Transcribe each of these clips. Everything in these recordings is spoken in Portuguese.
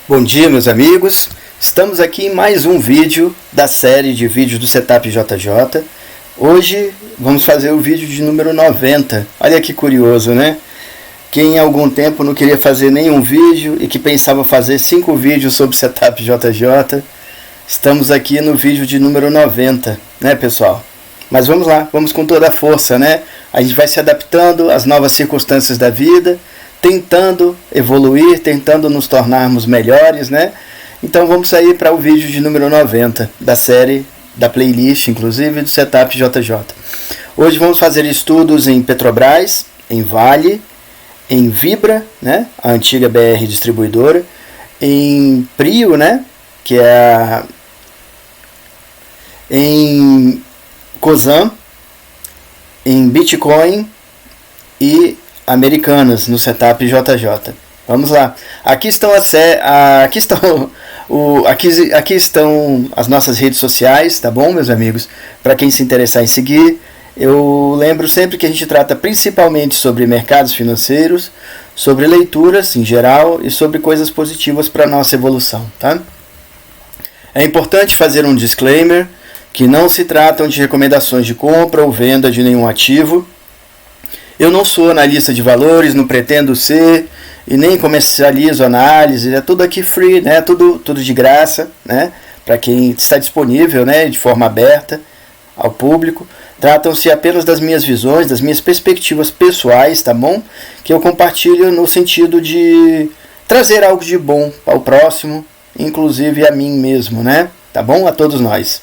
Bom dia, meus amigos. Estamos aqui em mais um vídeo da série de vídeos do Setup JJ. Hoje vamos fazer o vídeo de número 90. Olha que curioso, né? Quem em algum tempo não queria fazer nenhum vídeo e que pensava fazer 5 vídeos sobre Setup JJ, estamos aqui no vídeo de número 90, né, pessoal? Mas vamos lá, vamos com toda a força, né? A gente vai se adaptando às novas circunstâncias da vida, tentando evoluir, tentando nos tornarmos melhores, né? Então vamos sair para o vídeo de número 90 da série, da playlist, inclusive, do Setup JJ. Hoje vamos fazer estudos em Petrobras, em Vale, em Vibra, né? A antiga BR distribuidora, em Prio, né? Que é em Cosan, em Bitcoin e Americanas no Setup JJ. Vamos lá. Aqui estão aqui estão as nossas redes sociais, tá bom, meus amigos? Para quem se interessar em seguir, eu lembro sempre que a gente trata principalmente sobre mercados financeiros, sobre leituras em geral e sobre coisas positivas para a nossa evolução, tá? É importante fazer um disclaimer que não se tratam de recomendações de compra ou venda de nenhum ativo. Eu não sou analista de valores, não pretendo ser e nem comercializo análise, é tudo aqui free, né? Tudo de graça, né? Para quem está disponível, né? De forma aberta ao público. Tratam-se apenas das minhas visões, das minhas perspectivas pessoais, tá bom? Que eu compartilho no sentido de trazer algo de bom ao próximo, inclusive a mim mesmo, né? Tá bom? A todos nós.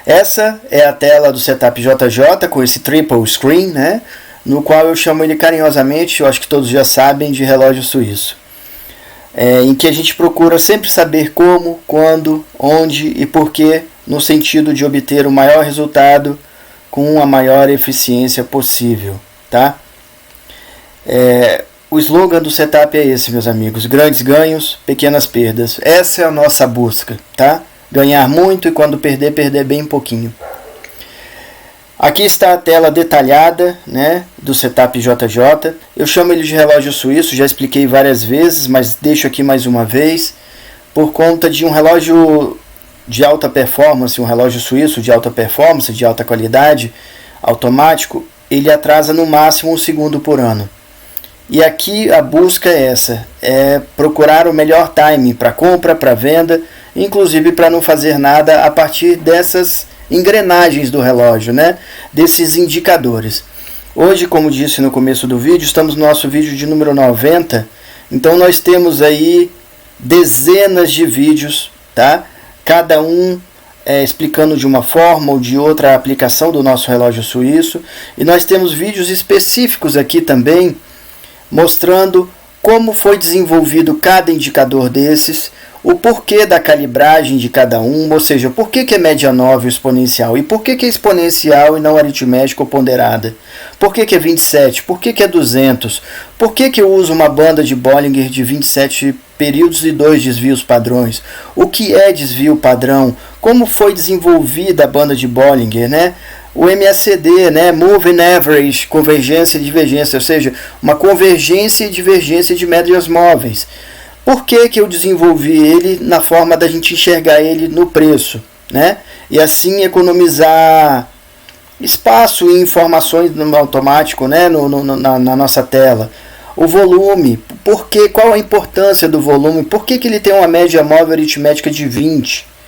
Essa é a tela do Setup JJ com esse triple screen, né? No qual eu chamo ele carinhosamente, eu acho que todos já sabem, de relógio suíço. Em que a gente procura sempre saber como, quando, onde e porquê, no sentido de obter o maior resultado com a maior eficiência possível, tá? O slogan do Setup é esse, meus amigos: grandes ganhos, pequenas perdas. Essa é a nossa busca, tá? Ganhar muito e quando perder, perder bem pouquinho. Aqui está a tela detalhada, né, do Setup JJ. Eu chamo ele de relógio suíço, já expliquei várias vezes, mas deixo aqui mais uma vez. Por conta de um relógio de alta performance, um relógio suíço de alta performance, de alta qualidade, automático, ele atrasa no máximo 1 segundo por ano. E aqui a busca é essa, é procurar o melhor timing para compra, para venda, inclusive para não fazer nada a partir dessas engrenagens do relógio, né? Desses indicadores. Hoje, como disse no começo do vídeo, estamos no nosso vídeo de número 90, então nós temos aí dezenas de vídeos, tá? Cada um explicando de uma forma ou de outra a aplicação do nosso relógio suíço, e nós temos vídeos específicos aqui também, mostrando como foi desenvolvido cada indicador desses, o porquê da calibragem de cada um, ou seja, por que é média 9 exponencial e por que é exponencial e não aritmética ou ponderada, por que é 27, por que é 200, por que eu uso uma banda de Bollinger de 27 períodos e 2 desvios padrões, o que é desvio padrão, como foi desenvolvida a banda de Bollinger, né? O MACD, né? Moving Average, convergência e divergência, ou seja, uma convergência e divergência de médias móveis. Por que eu desenvolvi ele na forma da gente enxergar ele no preço, né? E assim economizar espaço e informações no automático, né? Na nossa tela. O volume, qual a importância do volume? Por que ele tem uma média móvel aritmética de 20?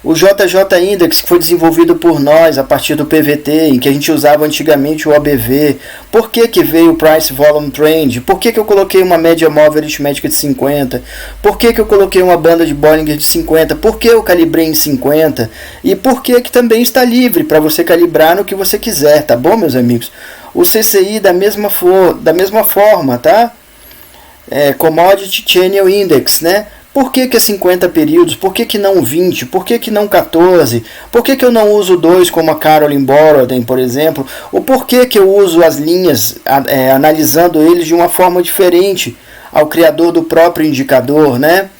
O JJ Index, que foi desenvolvido por nós a partir do PVT, em que a gente usava antigamente o OBV. Por que veio o Price Volume Trend? Por que eu coloquei uma média móvel aritmética de 50? Por que eu coloquei uma banda de Bollinger de 50? Por que eu calibrei em 50? E por que também está livre para você calibrar no que você quiser, tá bom, meus amigos? O CCI da mesma forma, tá? Commodity Channel Index, né? Por que é 50 períodos? Por que não 20? Por que não 14? Por que eu não uso 2 como a Carolyn Boroden, por exemplo? Ou por que eu uso as linhas, analisando eles de uma forma diferente ao criador do próprio indicador, né?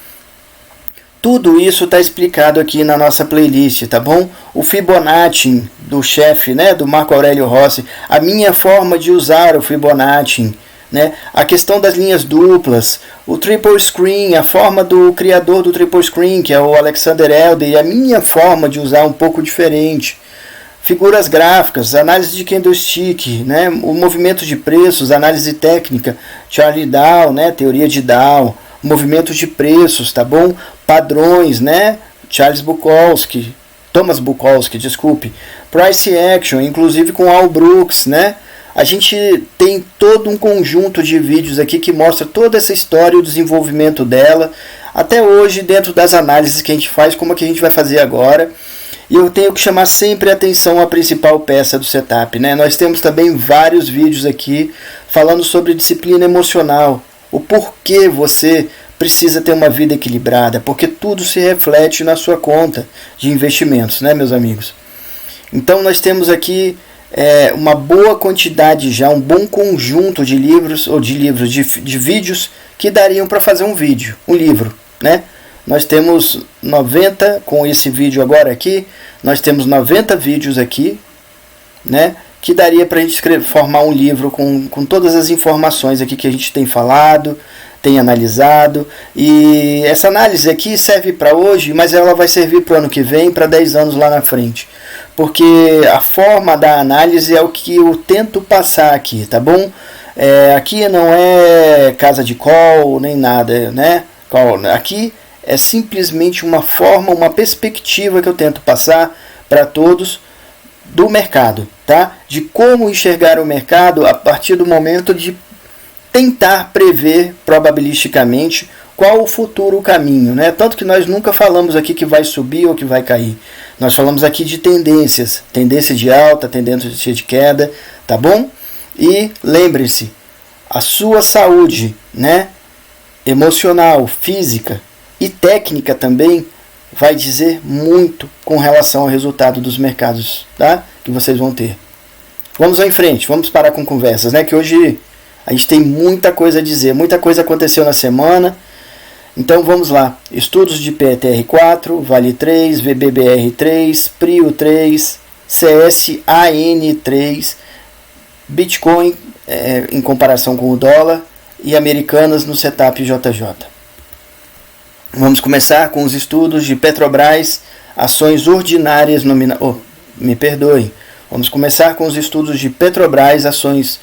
Tudo isso está explicado aqui na nossa playlist, tá bom? O Fibonacci do chefe, né, do Marco Aurélio Rossi, a minha forma de usar o Fibonacci, né? A questão das linhas duplas, o triple screen, a forma do criador do triple screen, que é o Alexander Elder, e a minha forma de usar um pouco diferente. Figuras gráficas, análise de candlestick, né? O movimento de preços, análise técnica, Charlie Dow, né? Teoria de Dow, movimentos de preços, tá bom? Padrões, né? Thomas Bukowski, desculpe. Price Action, inclusive com Al Brooks, né? A gente tem todo um conjunto de vídeos aqui que mostra toda essa história e o desenvolvimento dela, até hoje dentro das análises que a gente faz, como é que a gente vai fazer agora. E eu tenho que chamar sempre a atenção à principal peça do setup, né? Nós temos também vários vídeos aqui falando sobre disciplina emocional, o porquê você precisa ter uma vida equilibrada, porque tudo se reflete na sua conta de investimentos, né, meus amigos? Então nós temos aqui uma boa quantidade já, um bom conjunto de livros, ou de vídeos que dariam para fazer um livro, né? Nós temos 90, com esse vídeo agora aqui, nós temos 90 vídeos aqui, né? Que daria para a gente formar um livro com todas as informações aqui que a gente tem falado, tem analisado. E essa análise aqui serve para hoje, mas ela vai servir para o ano que vem, para 10 anos lá na frente. Porque a forma da análise é o que eu tento passar aqui, tá bom? Aqui não é casa de call, nem nada, né? Aqui é simplesmente uma forma, uma perspectiva que eu tento passar para todos do mercado, tá? De como enxergar o mercado a partir do momento de tentar prever probabilisticamente qual o futuro caminho, né? Tanto que nós nunca falamos aqui que vai subir ou que vai cair. Nós falamos aqui de tendências, tendência de alta, tendência de queda, tá bom? E lembre-se, a sua saúde, né, emocional, física e técnica também vai dizer muito com relação ao resultado dos mercados, tá? Que vocês vão ter. Vamos em frente, vamos parar com conversas, né? Que hoje a gente tem muita coisa a dizer, muita coisa aconteceu na semana. Então vamos lá. Estudos de PETR4, Vale 3, VBBR3, Prio 3, CSAN3, Bitcoin em comparação com o dólar e Americanas no setup JJ. Vamos começar com os estudos de Petrobras, ações ordinárias Vamos começar com os estudos de Petrobras, ações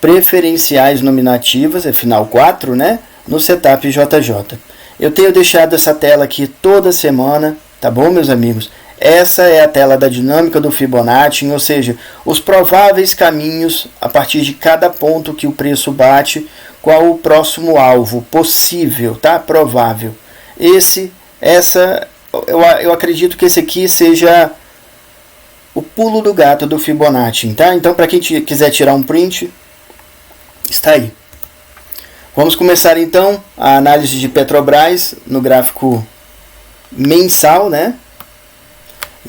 preferenciais nominativas, final 4, né? No setup JJ. Eu tenho deixado essa tela aqui toda semana, tá bom, meus amigos? Essa é a tela da dinâmica do Fibonacci, ou seja, os prováveis caminhos a partir de cada ponto que o preço bate, qual o próximo alvo possível, tá? Provável. Eu acredito que esse aqui seja o pulo do gato do Fibonacci, tá? Então, para quem quiser tirar um print, está aí. Vamos começar então a análise de Petrobras no gráfico mensal, né?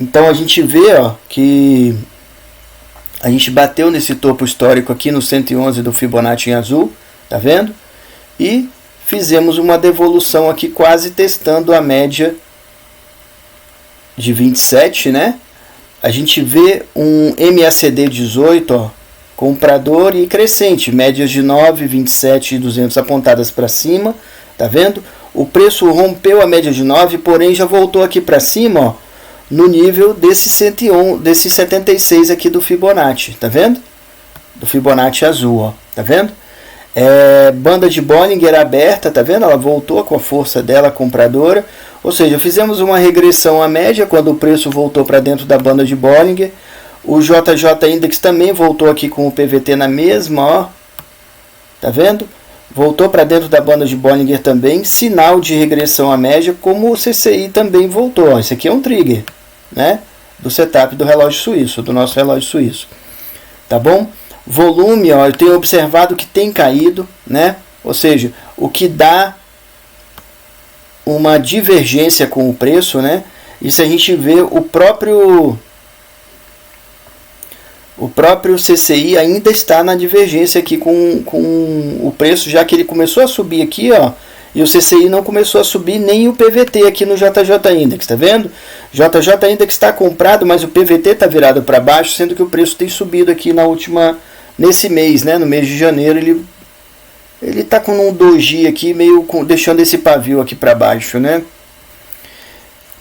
Então a gente vê, ó, que a gente bateu nesse topo histórico aqui no 111 do Fibonacci em azul, tá vendo? E fizemos uma devolução aqui quase testando a média de 27, né? A gente vê um MACD 18, ó, comprador e crescente, médias de 9, 27 e 200 apontadas para cima, tá vendo? O preço rompeu a média de 9, porém já voltou aqui para cima, ó, no nível desse 111, desse 76 aqui do Fibonacci, tá vendo? Do Fibonacci azul, ó, tá vendo? Banda de Bollinger aberta, tá vendo? Ela voltou com a força dela compradora, ou seja, fizemos uma regressão à média quando o preço voltou para dentro da banda de Bollinger. O JJ Index também voltou aqui com o PVT na mesma, ó, tá vendo? Voltou para dentro da banda de Bollinger também, sinal de regressão à média, como o CCI também voltou. Ó. Esse aqui é um trigger, né? Do setup do relógio suíço, do nosso relógio suíço, tá bom? Volume, ó, eu tenho observado que tem caído, né? Ou seja, o que dá uma divergência com o preço, né? E se a gente vê o próprio CCI ainda está na divergência aqui com o preço, já que ele começou a subir aqui, ó, e o CCI não começou a subir nem o PVT aqui no JJ Index, tá vendo? JJ Index está comprado, mas o PVT está virado para baixo, sendo que o preço tem subido aqui nesse mês, né, no mês de janeiro, ele tá com um doji aqui, meio deixando esse pavio aqui para baixo, né?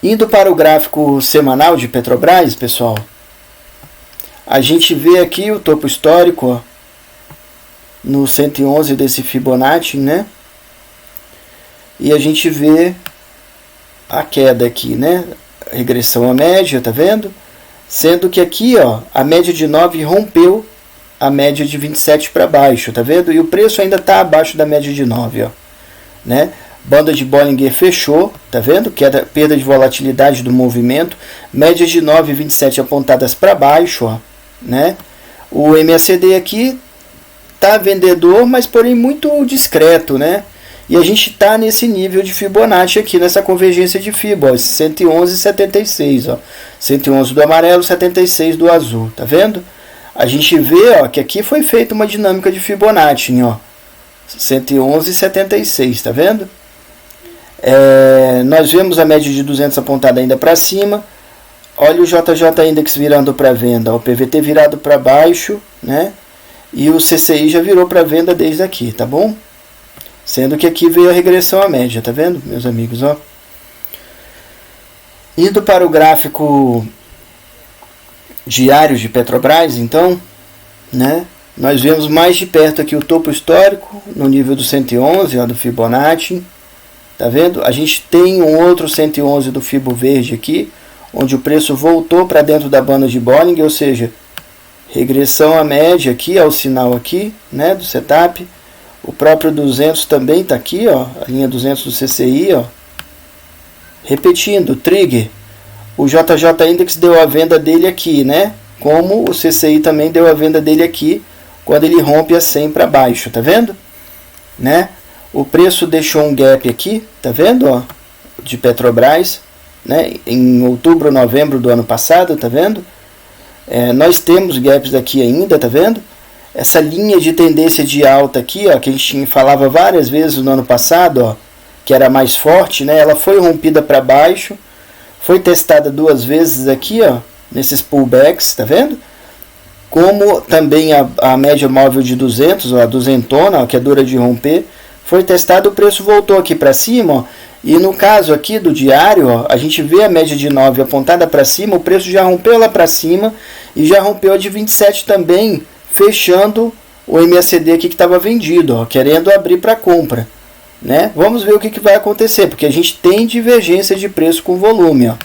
Indo para o gráfico semanal de Petrobras, pessoal, a gente vê aqui o topo histórico, ó, no 111 desse Fibonacci, né? E a gente vê a queda aqui, né? Regressão à média, tá vendo? Sendo que aqui, ó, a média de 9 rompeu a média de 27 para baixo, tá vendo? E o preço ainda está abaixo da média de 9, ó, né? Banda de Bollinger fechou, tá vendo? Queda, perda de volatilidade do movimento, médias de 9 e 27 apontadas para baixo, ó, né? O MACD aqui tá vendedor, mas porém muito discreto, né? E a gente tá nesse nível de Fibonacci aqui, nessa convergência de Fibonacci, 111,76, ó. 111 do amarelo, 76 do azul, tá vendo? A gente vê, ó, que aqui foi feita uma dinâmica de Fibonacci, ó. 111,76, tá vendo? Nós vemos a média de 200 apontada ainda para cima. Olha o JJ Index virando para venda, ó, o PVT virado para baixo, né? E o CCI já virou para venda desde aqui, tá bom? Sendo que aqui veio a regressão à média, tá vendo, meus amigos, ó? Indo para o gráfico diário de Petrobras, então, né? Nós vemos mais de perto aqui o topo histórico no nível do 111, ó, do Fibonacci, tá vendo? A gente tem um outro 111 do Fibo verde aqui, onde o preço voltou para dentro da banda de Bollinger, ou seja, regressão à média aqui, ao sinal aqui, né, do setup. O próprio 200 também está aqui, ó, a linha 200 do CCI, ó. Repetindo, trigger. O JJ Index deu a venda dele aqui, né? Como o CCI também deu a venda dele aqui, quando ele rompe a 100 para baixo, tá vendo? Né? O preço deixou um gap aqui, tá vendo, ó? De Petrobras, né? Em outubro, novembro do ano passado, tá vendo? Nós temos gaps aqui ainda, tá vendo? Essa linha de tendência de alta aqui, ó, que a gente falava várias vezes no ano passado, ó, que era mais forte, né? Ela foi rompida para baixo, foi testada 2 vezes aqui, ó, nesses pullbacks, tá vendo? Como também a média móvel de 200, ó, a duzentona, ó, que é dura de romper, foi testado, o preço voltou aqui para cima, ó, e no caso aqui do diário, ó, a gente vê a média de 9 apontada para cima, o preço já rompeu lá para cima e já rompeu a de 27 também, fechando o MACD aqui que estava vendido, ó, querendo abrir para compra, né? Vamos ver o que vai acontecer, porque a gente tem divergência de preço com volume, ó.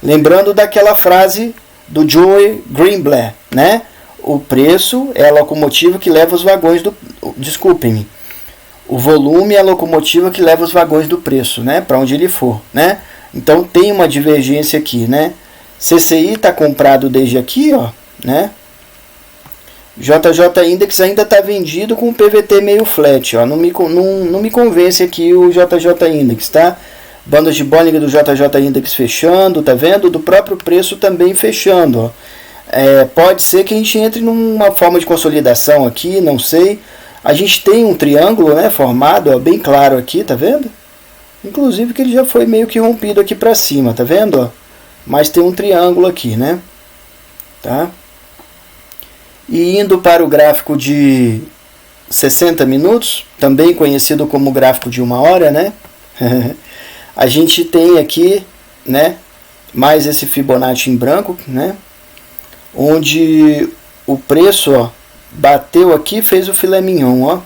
Lembrando daquela frase do Joey Greenblatt, né? O preço é a locomotiva que leva os vagões do... Desculpem-me. O volume é a locomotiva que leva os vagões do preço, né? Para onde ele for, né? Então tem uma divergência aqui, né? CCI está comprado desde aqui, ó, né? JJ Index ainda está vendido com o PVT meio flat, ó. Não me convence aqui o JJ Index, tá? Bandas de Bollinger do JJ Index fechando, tá vendo? Do próprio preço também fechando, ó. Pode ser que a gente entre numa forma de consolidação aqui, não sei. A gente tem um triângulo, né, formado, ó, bem claro aqui, tá vendo? Inclusive que ele já foi meio que rompido aqui para cima, tá vendo? Ó? Mas tem um triângulo aqui, né? Tá? E indo para o gráfico de 60 minutos, também conhecido como gráfico de 1 hora, né? A gente tem aqui, né, mais esse Fibonacci em branco, né? Onde o preço, ó, bateu aqui, fez o filé mignon, ó.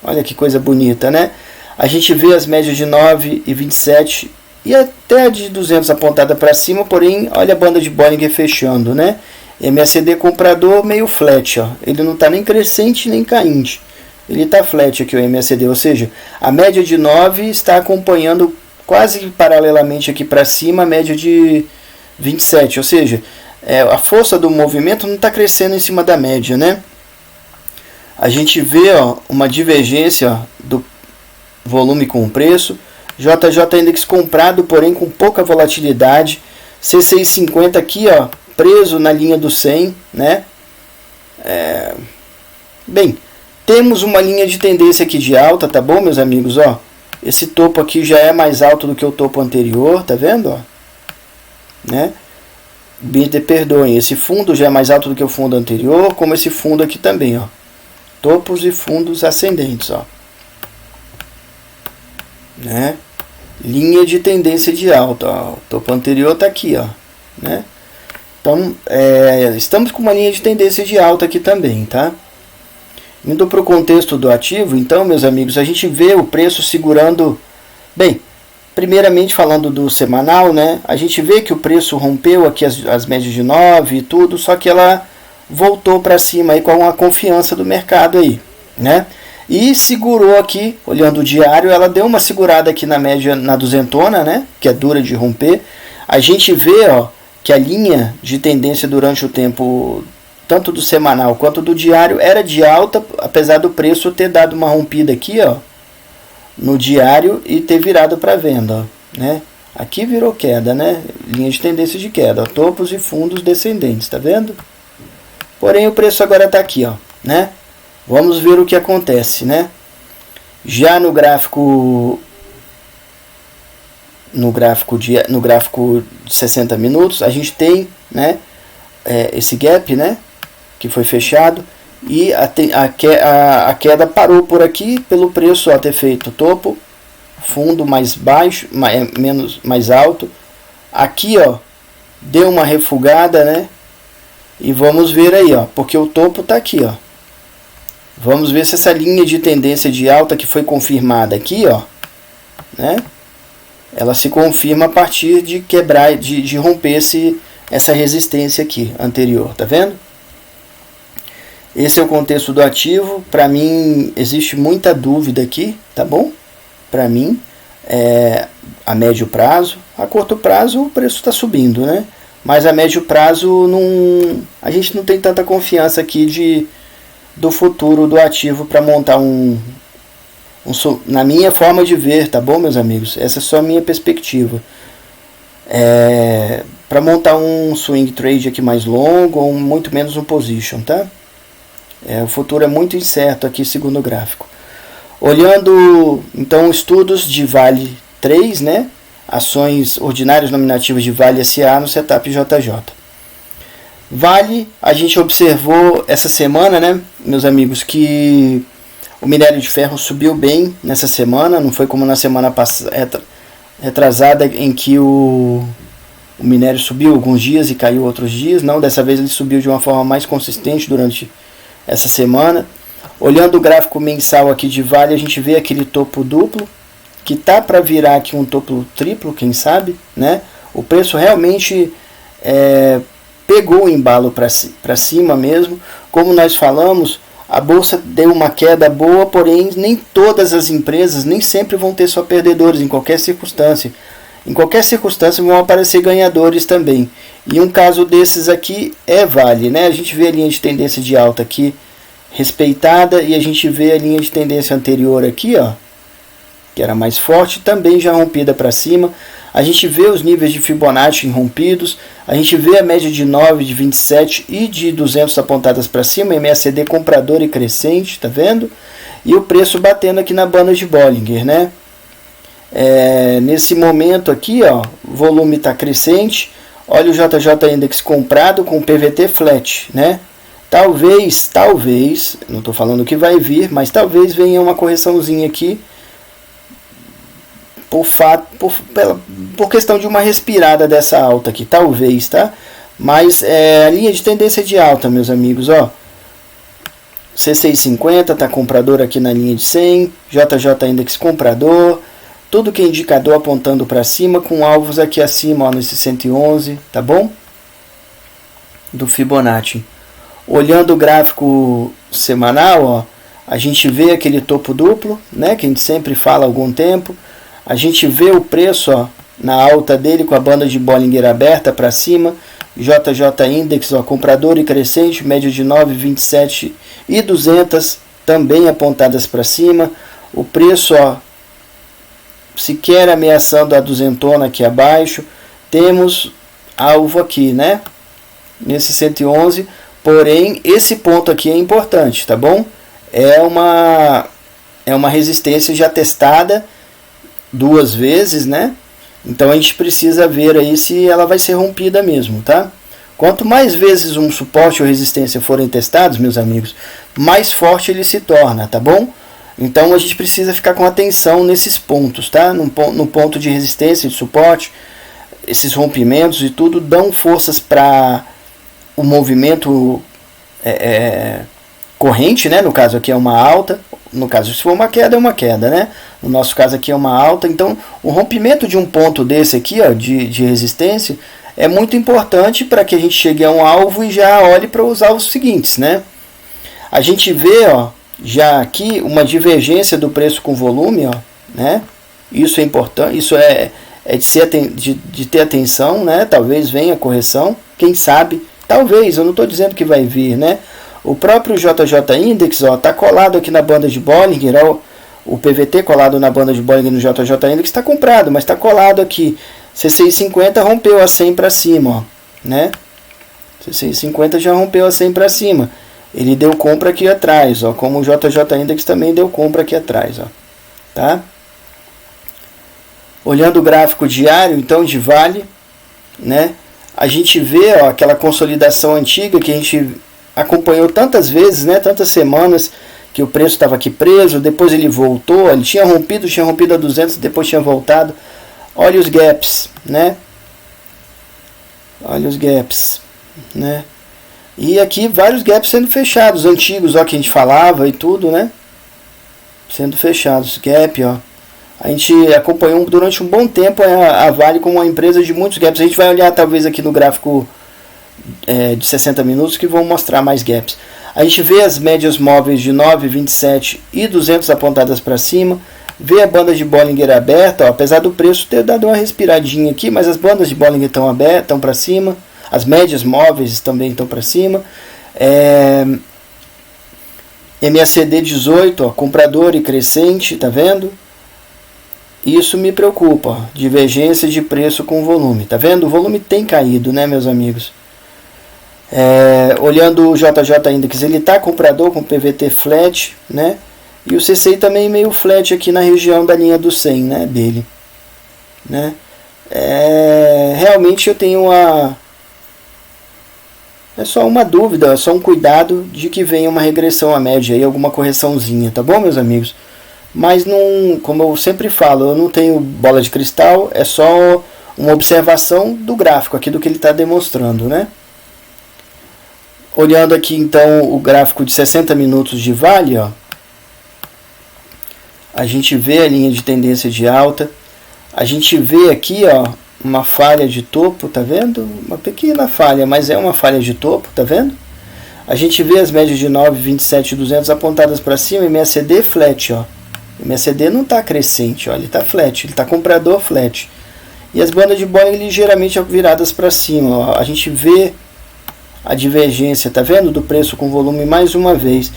Olha que coisa bonita, né? A gente vê as médias de 9 e 27 e até a de 200 apontada para cima, porém, olha a banda de Bollinger fechando, né? MACD comprador meio flat, ó. Ele não está nem crescente nem cainte. Ele está flat aqui o MACD, ou seja, a média de 9 está acompanhando quase paralelamente aqui para cima a média de 27, ou seja, a força do movimento não está crescendo em cima da média, né? A gente vê, ó, uma divergência, ó, do volume com o preço. JJ Index comprado, porém com pouca volatilidade. C6 50 aqui, ó, preso na linha do 100, né? Bem, temos uma linha de tendência aqui de alta, tá bom, meus amigos, ó? Esse topo aqui já é mais alto do que o topo anterior, tá vendo, ó? Né? perdoem, esse fundo já é mais alto do que o fundo anterior, como esse fundo aqui também, ó. Topos e fundos ascendentes, ó. Né? Linha de tendência de alta, ó. O topo anterior está aqui, ó. Né? Então, estamos com uma linha de tendência de alta aqui também, tá? Indo para o contexto do ativo, então, meus amigos, a gente vê o preço segurando... Bem, primeiramente falando do semanal, né? A gente vê que o preço rompeu aqui as médias de 9 e tudo, só que ela voltou para cima aí com a confiança do mercado aí, né? E segurou aqui, olhando o diário, ela deu uma segurada aqui na média, na duzentona, né? Que é dura de romper. A gente vê, ó, que a linha de tendência durante o tempo, tanto do semanal quanto do diário, era de alta, apesar do preço ter dado uma rompida aqui, ó, no diário e ter virado para venda, ó, né? Aqui virou queda, né? Linha de tendência de queda, ó, topos e fundos descendentes, tá vendo? Porém, o preço agora está aqui, ó, né? Vamos ver o que acontece, né? Já no gráfico de 60 minutos, a gente tem, né, esse gap, né, que foi fechado, e a queda parou por aqui pelo preço, ó, ter feito topo, fundo mais baixo, mais alto. Aqui, ó, deu uma refugada, né? E vamos ver aí, ó, porque o topo está aqui, ó. Vamos ver se essa linha de tendência de alta que foi confirmada aqui, ó, né? Ela se confirma a partir de quebrar, de romper essa resistência aqui anterior, tá vendo? Esse é o contexto do ativo. Para mim existe muita dúvida aqui, tá bom? Para mim, a médio prazo, a curto prazo o preço está subindo, né? Mas a médio prazo a gente não tem tanta confiança aqui do futuro do ativo para montar na minha forma de ver, tá bom, meus amigos? Essa é só a minha perspectiva. Para montar um swing trade aqui mais longo, ou muito menos um position, tá? O futuro é muito incerto aqui, segundo o gráfico. Olhando, então, estudos de Vale 3, né? Ações ordinárias nominativas de Vale SA no setup JJ. Vale, a gente observou essa semana, né, meus amigos, que o minério de ferro subiu bem nessa semana, não foi como na semana passada, retrasada, em que o minério subiu alguns dias e caiu outros dias. Não, dessa vez ele subiu de uma forma mais consistente durante essa semana. Olhando o gráfico mensal aqui de Vale, a gente vê aquele topo duplo, que tá para virar aqui um topo triplo, quem sabe, né? O preço realmente pegou o embalo para cima mesmo. Como nós falamos, a bolsa deu uma queda boa, porém nem todas as empresas nem sempre vão ter só perdedores em qualquer circunstância. Em qualquer circunstância vão aparecer ganhadores também. E um caso desses aqui é Vale, né? A gente vê a linha de tendência de alta aqui respeitada e a gente vê a linha de tendência anterior aqui, ó, que era mais forte, também já rompida para cima. A gente vê os níveis de Fibonacci rompidos, a gente vê a média de 9, de 27 e de 200 apontadas para cima, MACD comprador e crescente, tá vendo? E o preço batendo aqui na banda de Bollinger, né? Nesse momento aqui, ó, o volume está crescente. Olha o JJ Index comprado com PVT flat, né? Talvez, não estou falando que vai vir, mas talvez venha uma correçãozinha aqui por questão de uma respirada dessa alta aqui, talvez, tá? Mas a linha de tendência de alta, meus amigos, ó, C650 tá comprador aqui na linha de 100, JJ Index comprador, tudo que é indicador apontando para cima, com alvos aqui acima, ó, nesse 111, tá bom? Do Fibonacci. Olhando o gráfico semanal, ó, a gente vê aquele topo duplo, né, que a gente sempre fala há algum tempo. A gente vê o preço, ó, na alta dele com a banda de Bollinger aberta para cima. JJ Index, ó, comprador e crescente, média de 9, 27 e 200 também apontadas para cima. O preço, ó, sequer ameaçando a duzentona aqui abaixo. Temos alvo aqui, né, nesse 111. Porém, esse ponto aqui é importante, tá bom? É uma resistência já testada 2 vezes, né? Então a gente precisa ver aí se ela vai ser rompida mesmo, tá? Quanto mais vezes um suporte ou resistência forem testados, meus amigos, mais forte ele se torna, tá bom? Então a gente precisa ficar com atenção nesses pontos, tá? No ponto de resistência e de suporte, esses rompimentos e tudo dão forças para o movimento corrente, né? No caso aqui é uma alta, no caso se for uma queda é uma queda, né? No nosso caso aqui é uma alta, então o rompimento de um ponto desse aqui, ó, de resistência, é muito importante para que a gente chegue a um alvo e já olhe para usar os seguintes, né? A gente vê, ó, já aqui uma divergência do preço com volume, ó, né? Isso é importante, isso é de ter atenção, né? Talvez venha a correção, quem sabe, talvez, eu não estou dizendo que vai vir, né? O próprio JJ Index, ó, tá colado aqui na banda de Bollinger, ó, o PVT colado na banda de Bollinger no JJ Index está comprado, mas está colado aqui. CCI50 rompeu a 100 para cima, ó, né? CCI50 já rompeu a 100 para cima. Ele deu compra aqui atrás, ó, como o JJ Index também deu compra aqui atrás, ó, tá? Olhando o gráfico diário, então, de Vale, né? A gente vê, ó, aquela consolidação antiga que a gente acompanhou tantas vezes, né? Tantas semanas que o preço estava aqui preso, depois ele voltou, ele tinha rompido a 200, depois tinha voltado. Olha os gaps, né? Olha os gaps, né? E aqui vários gaps sendo fechados, antigos, ó, que a gente falava e tudo, né? Sendo fechados, gap, ó. A gente acompanhou durante um bom tempo a Vale como uma empresa de muitos gaps. A gente vai olhar talvez aqui no gráfico de 60 minutos que vão mostrar mais gaps. A gente vê as médias móveis de 9, 27 e 200 apontadas para cima. Vê a banda de Bollinger aberta, ó, apesar do preço ter dado uma respiradinha aqui, mas as bandas de Bollinger estão abertas, estão para cima. As médias móveis também estão para cima. MACD 18, ó, comprador e crescente, tá vendo? Isso me preocupa, ó, divergência de preço com volume, tá vendo? O volume tem caído, né, meus amigos? Olhando o JJ Index, ele está comprador com PVT flat, né? E o CCI também meio flat aqui na região da linha do 100, né, dele, né? Realmente eu tenho é só uma dúvida, é só um cuidado de que venha uma regressão à média aí, alguma correçãozinha, tá bom, meus amigos? Mas não, como eu sempre falo, eu não tenho bola de cristal, é só uma observação do gráfico aqui do que ele está demonstrando, né? Olhando aqui então o gráfico de 60 minutos de Vale, ó, a gente vê a linha de tendência de alta, a gente vê aqui, ó, uma falha de topo, tá vendo? Uma pequena falha, mas é uma falha de topo, tá vendo? A gente vê as médias de 9, 27 e 200 apontadas para cima, e MACD flat, ó. O MACD não está crescente, ó, ele está flat, ele está comprador flat. E as bandas de Bollinger ligeiramente viradas para cima, ó. A gente vê a divergência, tá vendo? Do preço com volume mais uma vez.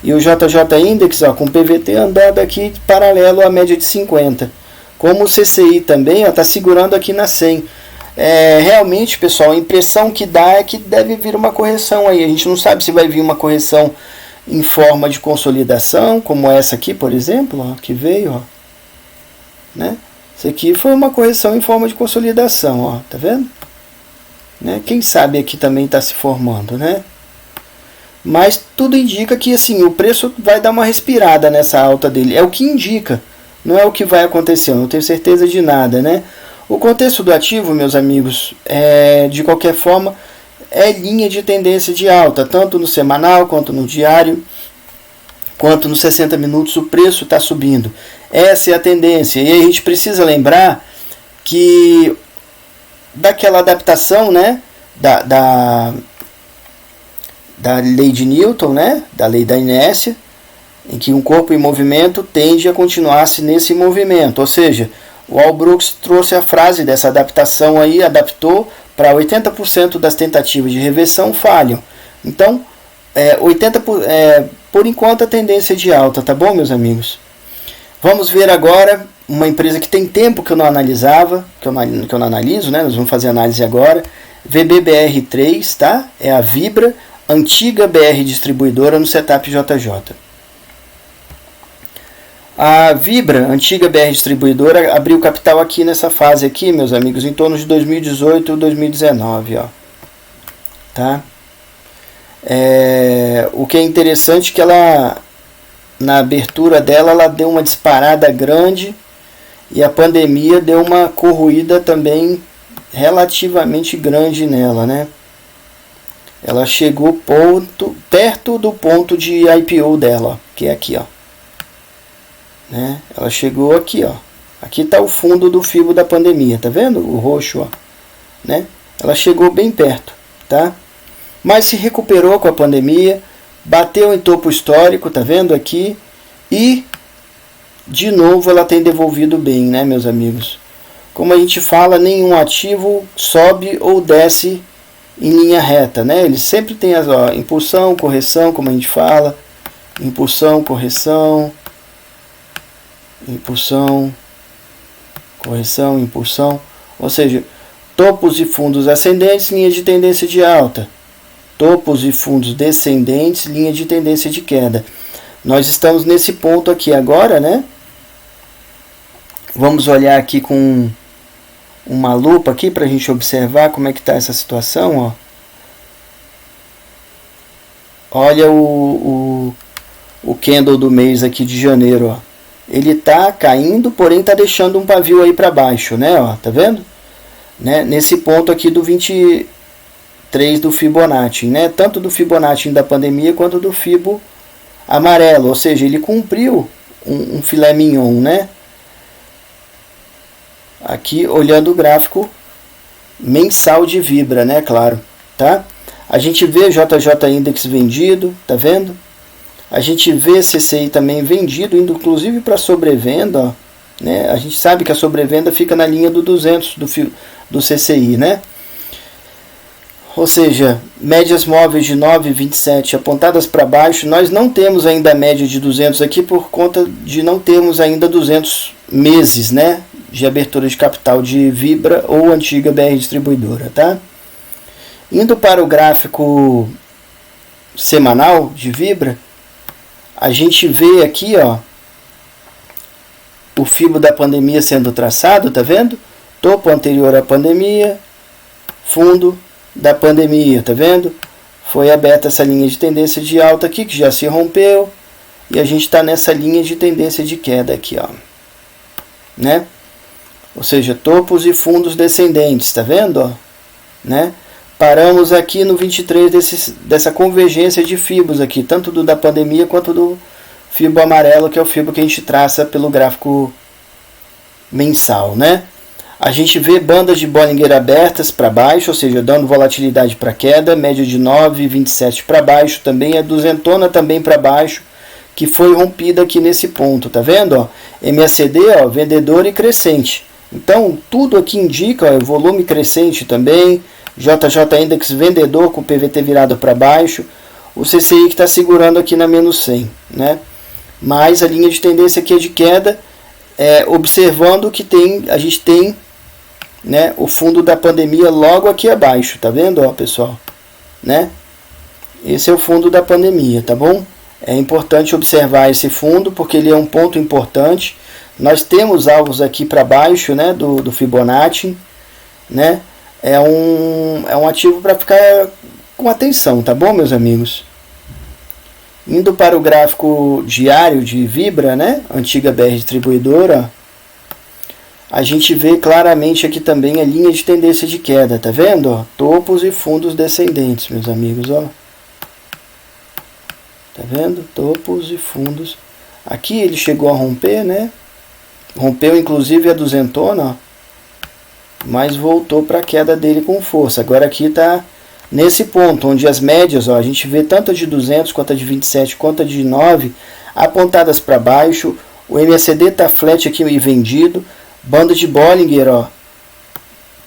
E o JJ Index, ó, com PVT andando aqui paralelo à média de 50. Como o CCI também está segurando aqui na 100. Realmente, pessoal, a impressão que dá é que deve vir uma correção aí. A gente não sabe se vai vir uma correção em forma de consolidação, como essa aqui, por exemplo, ó, que veio, ó, né? Isso aqui foi uma correção em forma de consolidação, ó, tá vendo? Né? Quem sabe aqui também está se formando, né? Mas tudo indica que assim, o preço vai dar uma respirada nessa alta dele. É o que indica, não é o que vai acontecer, eu não tenho certeza de nada, né? O contexto do ativo, meus amigos, de qualquer forma, é linha de tendência de alta, tanto no semanal, quanto no diário, quanto nos 60 minutos o preço está subindo. Essa é a tendência, e a gente precisa lembrar que daquela adaptação, né, da lei de Newton, né, da lei da inércia, em que um corpo em movimento tende a continuar-se nesse movimento, ou seja, o Albrook trouxe a frase dessa adaptação aí, adaptou para 80% das tentativas de reversão falham. Então, por enquanto a tendência é de alta, tá bom, meus amigos? Vamos ver agora uma empresa que tem tempo que eu não analisava, que eu não analiso, né? Nós vamos fazer análise agora. VBBR3, tá? É a Vibra, antiga BR distribuidora no setup JJ. A Vibra, antiga BR distribuidora, abriu capital aqui nessa fase aqui, meus amigos, em torno de 2018 ou 2019, ó. tá? O que é interessante é que ela, na abertura dela, ela deu uma disparada grande e a pandemia deu uma corroída também relativamente grande nela, né? Ela chegou perto do ponto de IPO dela, ó, que é aqui, ó, né? Ela chegou aqui, ó. Aqui está o fundo do FIBO da pandemia, tá vendo? O roxo, ó, né? Ela chegou bem perto, tá? Mas se recuperou com a pandemia, bateu em topo histórico, tá vendo aqui? E de novo ela tem devolvido bem, né, meus amigos? Como a gente fala, nenhum ativo sobe ou desce em linha reta, né? Ele sempre tem as, ó, impulsão, correção, como a gente fala, impulsão, correção, impulsão, correção, impulsão, ou seja, topos e fundos ascendentes, linha de tendência de alta, topos e fundos descendentes, linha de tendência de queda. Nós estamos nesse ponto aqui agora, né? Vamos olhar aqui com uma lupa aqui para a gente observar como é que está essa situação, ó. Olha o candle do mês aqui de janeiro, ó. Ele está caindo, porém está deixando um pavio aí para baixo, né? Ó, tá vendo? Né? Nesse ponto aqui do 23 do Fibonacci, né? Tanto do Fibonacci da pandemia quanto do Fibo amarelo, ou seja, ele cumpriu um filé mignon, né? Aqui olhando o gráfico mensal de Vibra, né? Claro, tá? A gente vê JJ Index vendido, tá vendo? A gente vê CCI também vendido, indo inclusive para sobrevenda, ó, né? A gente sabe que a sobrevenda fica na linha do 200 do CCI, né? Ou seja, médias móveis de 9,27 apontadas para baixo. Nós não temos ainda a média de 200 aqui por conta de não termos ainda 200 meses, né, de abertura de capital de Vibra ou antiga BR Distribuidora, tá? Indo para o gráfico semanal de Vibra, a gente vê aqui, ó, o Fibo da pandemia sendo traçado, tá vendo? Topo anterior à pandemia, fundo da pandemia, tá vendo? Foi aberta essa linha de tendência de alta aqui, que já se rompeu, e a gente está nessa linha de tendência de queda aqui, ó, né? Ou seja, topos e fundos descendentes, tá vendo, ó, né? Paramos aqui no 23 dessa convergência de fibos aqui, tanto do da pandemia quanto do fibo amarelo, que é o fibo que a gente traça pelo gráfico mensal, né? A gente vê bandas de Bollinger abertas para baixo, ou seja, dando volatilidade para queda, média de 9,27 para baixo, também a duzentona também para baixo, que foi rompida aqui nesse ponto, tá vendo? Ó? MACD, ó, vendedor e crescente. Então, tudo aqui indica, ó, volume crescente também, JJ Index vendedor com PVT virado para baixo, o CCI que está segurando aqui na menos 100, né? Mas a linha de tendência aqui é de queda, observando que a gente tem, né, o fundo da pandemia logo aqui abaixo, tá vendo, ó, pessoal, né? Esse é o fundo da pandemia, tá bom? É importante observar esse fundo porque ele é um ponto importante. Nós temos alvos aqui para baixo, né, do Fibonacci, né? É um ativo para ficar com atenção, tá bom, meus amigos? Indo para o gráfico diário de Vibra, né, antiga BR Distribuidora, a gente vê claramente aqui também a linha de tendência de queda, tá vendo? Ó? Topos e fundos descendentes, meus amigos, ó. Tá vendo? Topos e fundos. Aqui ele chegou a romper, né? Rompeu inclusive a duzentona, ó, mas voltou para a queda dele com força. Agora aqui está nesse ponto, onde as médias, ó, a gente vê tanto a de 200 quanto a de 27 quanto a de 9 apontadas para baixo. O MACD está flat aqui e vendido. Banda de Bollinger, ó,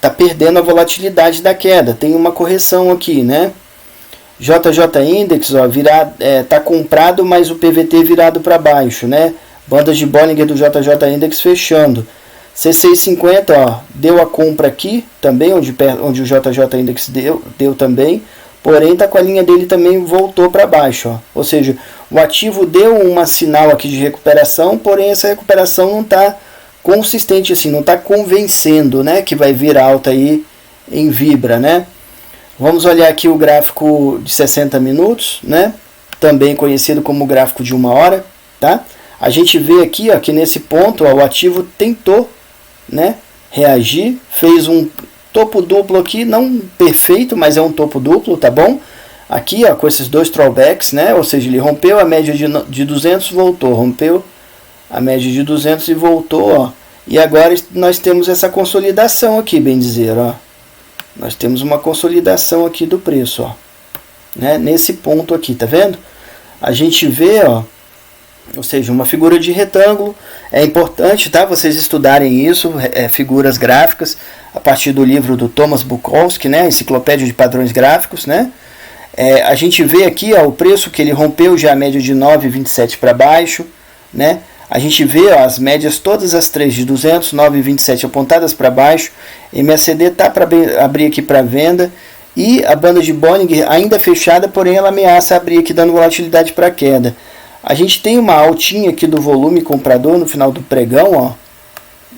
tá perdendo a volatilidade da queda. Tem uma correção aqui, né? JJ Index, ó, tá comprado, mas o PVT virado para baixo, né? Bandas de Bollinger do JJ Index fechando. C650, ó, deu a compra aqui também, onde o JJ Index deu também, porém está com a linha dele também voltou para baixo, ó. Ou seja, o ativo deu uma sinal aqui de recuperação, porém essa recuperação não está consistente assim, não está convencendo, né, que vai vir alta aí em Vibra, né? Vamos olhar aqui o gráfico de 60 minutos, né? Também conhecido como gráfico de 1 hora, tá? A gente vê aqui, ó, que nesse ponto, ó, o ativo tentou, né, reagir, fez um topo duplo aqui, não perfeito, mas é um topo duplo, tá bom? Aqui, ó, com esses dois throwbacks, né? Ou seja, ele rompeu a média de 200, voltou, rompeu a média de 200 e voltou, ó. E agora nós temos essa consolidação aqui, bem dizer, ó. Nós temos uma consolidação aqui do preço, ó, né? Nesse ponto aqui, tá vendo? A gente vê, ó, ou seja, uma figura de retângulo. É importante, tá, vocês estudarem isso, figuras gráficas, a partir do livro do Thomas Bukowski, né, Enciclopédia de Padrões Gráficos, né? A gente vê aqui, ó, o preço que ele rompeu já a média de 9,27 para baixo, né? A gente vê, ó, as médias todas as três de 200, 9,27 apontadas para baixo. MACD está para abrir aqui para venda. E a banda de Bollinger ainda fechada, porém ela ameaça abrir aqui dando volatilidade para queda. A gente tem uma altinha aqui do volume comprador no final do pregão, ó,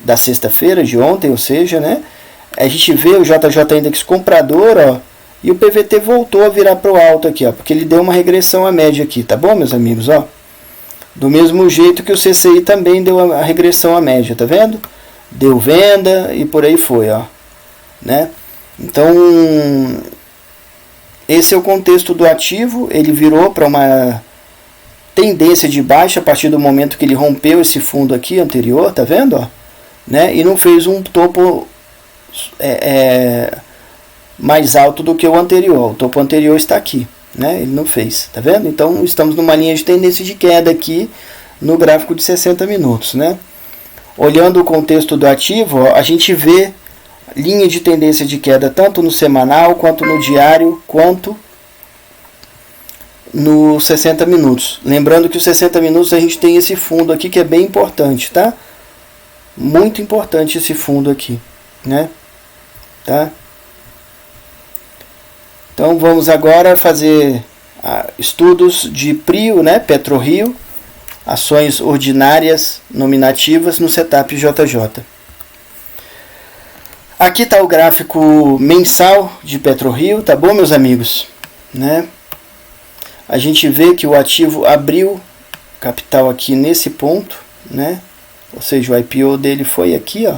da sexta-feira de ontem, ou seja, né? A gente vê o JJ Index comprador, ó, e o PVT voltou a virar para o alto aqui, ó, porque ele deu uma regressão à média aqui, tá bom, meus amigos, ó? Do mesmo jeito que o CCI também deu a regressão à média, tá vendo? Deu venda e por aí foi, ó, né? Então, esse é o contexto do ativo. Ele virou para uma tendência de baixa a partir do momento que ele rompeu esse fundo aqui anterior, tá vendo, ó? Né? E não fez um topo mais alto do que o anterior. O topo anterior está aqui, né? Ele não fez, tá vendo? Então estamos numa linha de tendência de queda aqui no gráfico de 60 minutos, né? Olhando o contexto do ativo, ó, a gente vê linha de tendência de queda tanto no semanal, quanto no diário, quanto no 60 minutos. Lembrando que os 60 minutos a gente tem esse fundo aqui que é bem importante, tá? Muito importante esse fundo aqui, né? Tá? Então vamos agora fazer estudos de PRIO, né? PetroRio, ações ordinárias nominativas no setup JJ. Aqui está o gráfico mensal de PetroRio, tá bom, meus amigos? Né? A gente vê que o ativo abriu capital aqui nesse ponto, né? Ou seja, o IPO dele foi aqui, ó,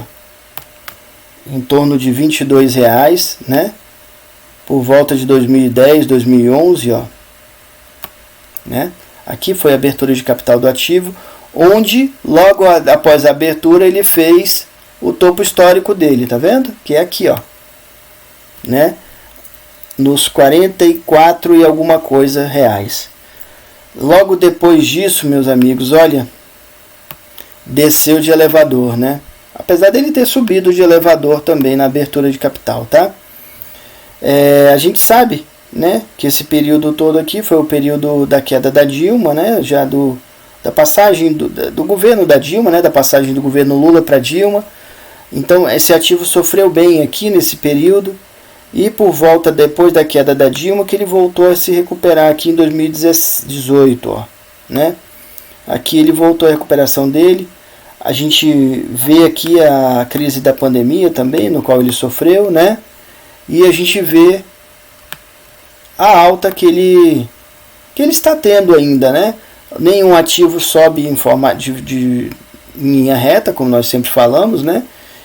em torno de R$22, né? Por volta de 2010, 2011, ó, né? Aqui foi a abertura de capital do ativo, onde logo após a abertura ele fez o topo histórico dele, tá vendo? Que é aqui, ó, né? Nos 44 e alguma coisa reais. Logo depois disso, meus amigos, olha, desceu de elevador, né? Apesar dele ter subido de elevador também na abertura de capital, tá? A gente sabe, né, que esse período todo aqui foi o período da queda da Dilma, né? Já da passagem do governo da Dilma, né? Da passagem do governo Lula para Dilma. Então esse ativo sofreu bem aqui nesse período, e por volta depois da queda da Dilma que ele voltou a se recuperar aqui em 2018, ó, né? Aqui ele voltou a recuperação dele. A gente vê aqui a crise da pandemia também, no qual ele sofreu, né? E a gente vê a alta que ele está tendo ainda, né? Nenhum ativo sobe em forma de linha reta, como nós sempre falamos, né?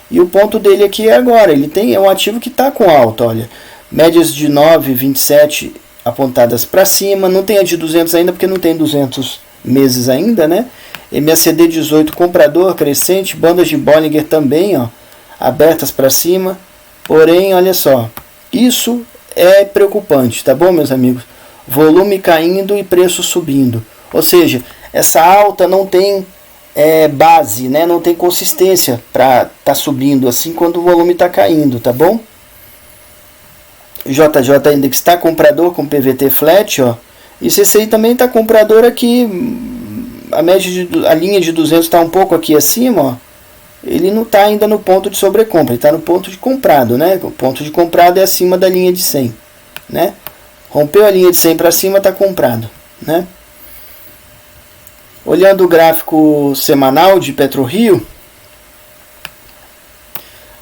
E o ponto dele aqui é agora, é um ativo que está com alta, olha, médias de 9,27 apontadas para cima, não tem a de 200 ainda porque não tem 200 meses ainda, né? MACD 18 comprador crescente, bandas de Bollinger também, ó, abertas para cima, porém, olha só, isso é preocupante, tá bom, meus amigos? Volume caindo e preço subindo, ou seja, essa alta não tem base, né? Não tem consistência para tá subindo assim quando o volume está caindo, tá bom? JJ Index está comprador com PVT flat, ó, e CCI também está comprador aqui. A linha de 200 está um pouco aqui acima, ó. Ele não está ainda no ponto de sobrecompra, ele está no ponto de comprado, né? O ponto de comprado é acima da linha de 100, né? Rompeu a linha de 100 para cima, está comprado, né? Olhando o gráfico semanal de PetroRio,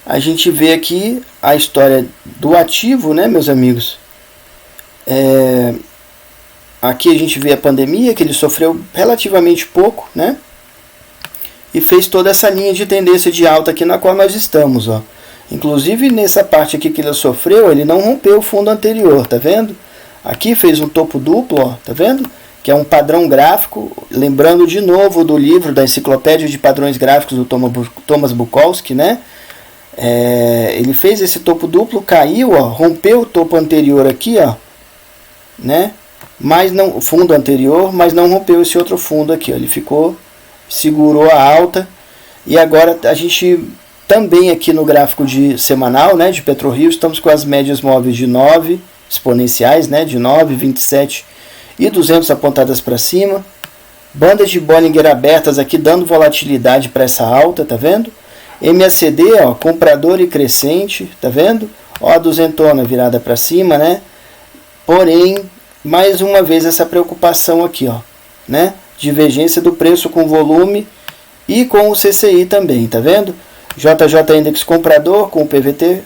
a gente vê aqui a história do ativo, né, meus amigos? Aqui a gente vê a pandemia, que ele sofreu relativamente pouco, né? E fez toda essa linha de tendência de alta aqui na qual nós estamos, ó. Inclusive nessa parte aqui que ele sofreu, ele não rompeu o fundo anterior, tá vendo? Aqui fez um topo duplo, ó, tá vendo? Que é um padrão gráfico, lembrando de novo do livro da Enciclopédia de Padrões Gráficos do Thomas Bukowski, né? Ele fez esse topo duplo, caiu, ó, rompeu o topo anterior aqui, ó, né? Mas não, o fundo anterior, mas não rompeu esse outro fundo aqui, ó. Ele ficou, segurou a alta, e agora a gente também aqui no gráfico de semanal, né, de PetroRio, estamos com as médias móveis de 9 exponenciais, né, de 9, 27 e 200 apontadas para cima, bandas de Bollinger abertas aqui dando volatilidade para essa alta, tá vendo? MACD, ó, comprador e crescente, tá vendo? Ó, a duzentona virada para cima, né? Porém, mais uma vez essa preocupação aqui, ó, né? Divergência do preço com volume e com o CCI também, tá vendo? JJ Index comprador com o PVT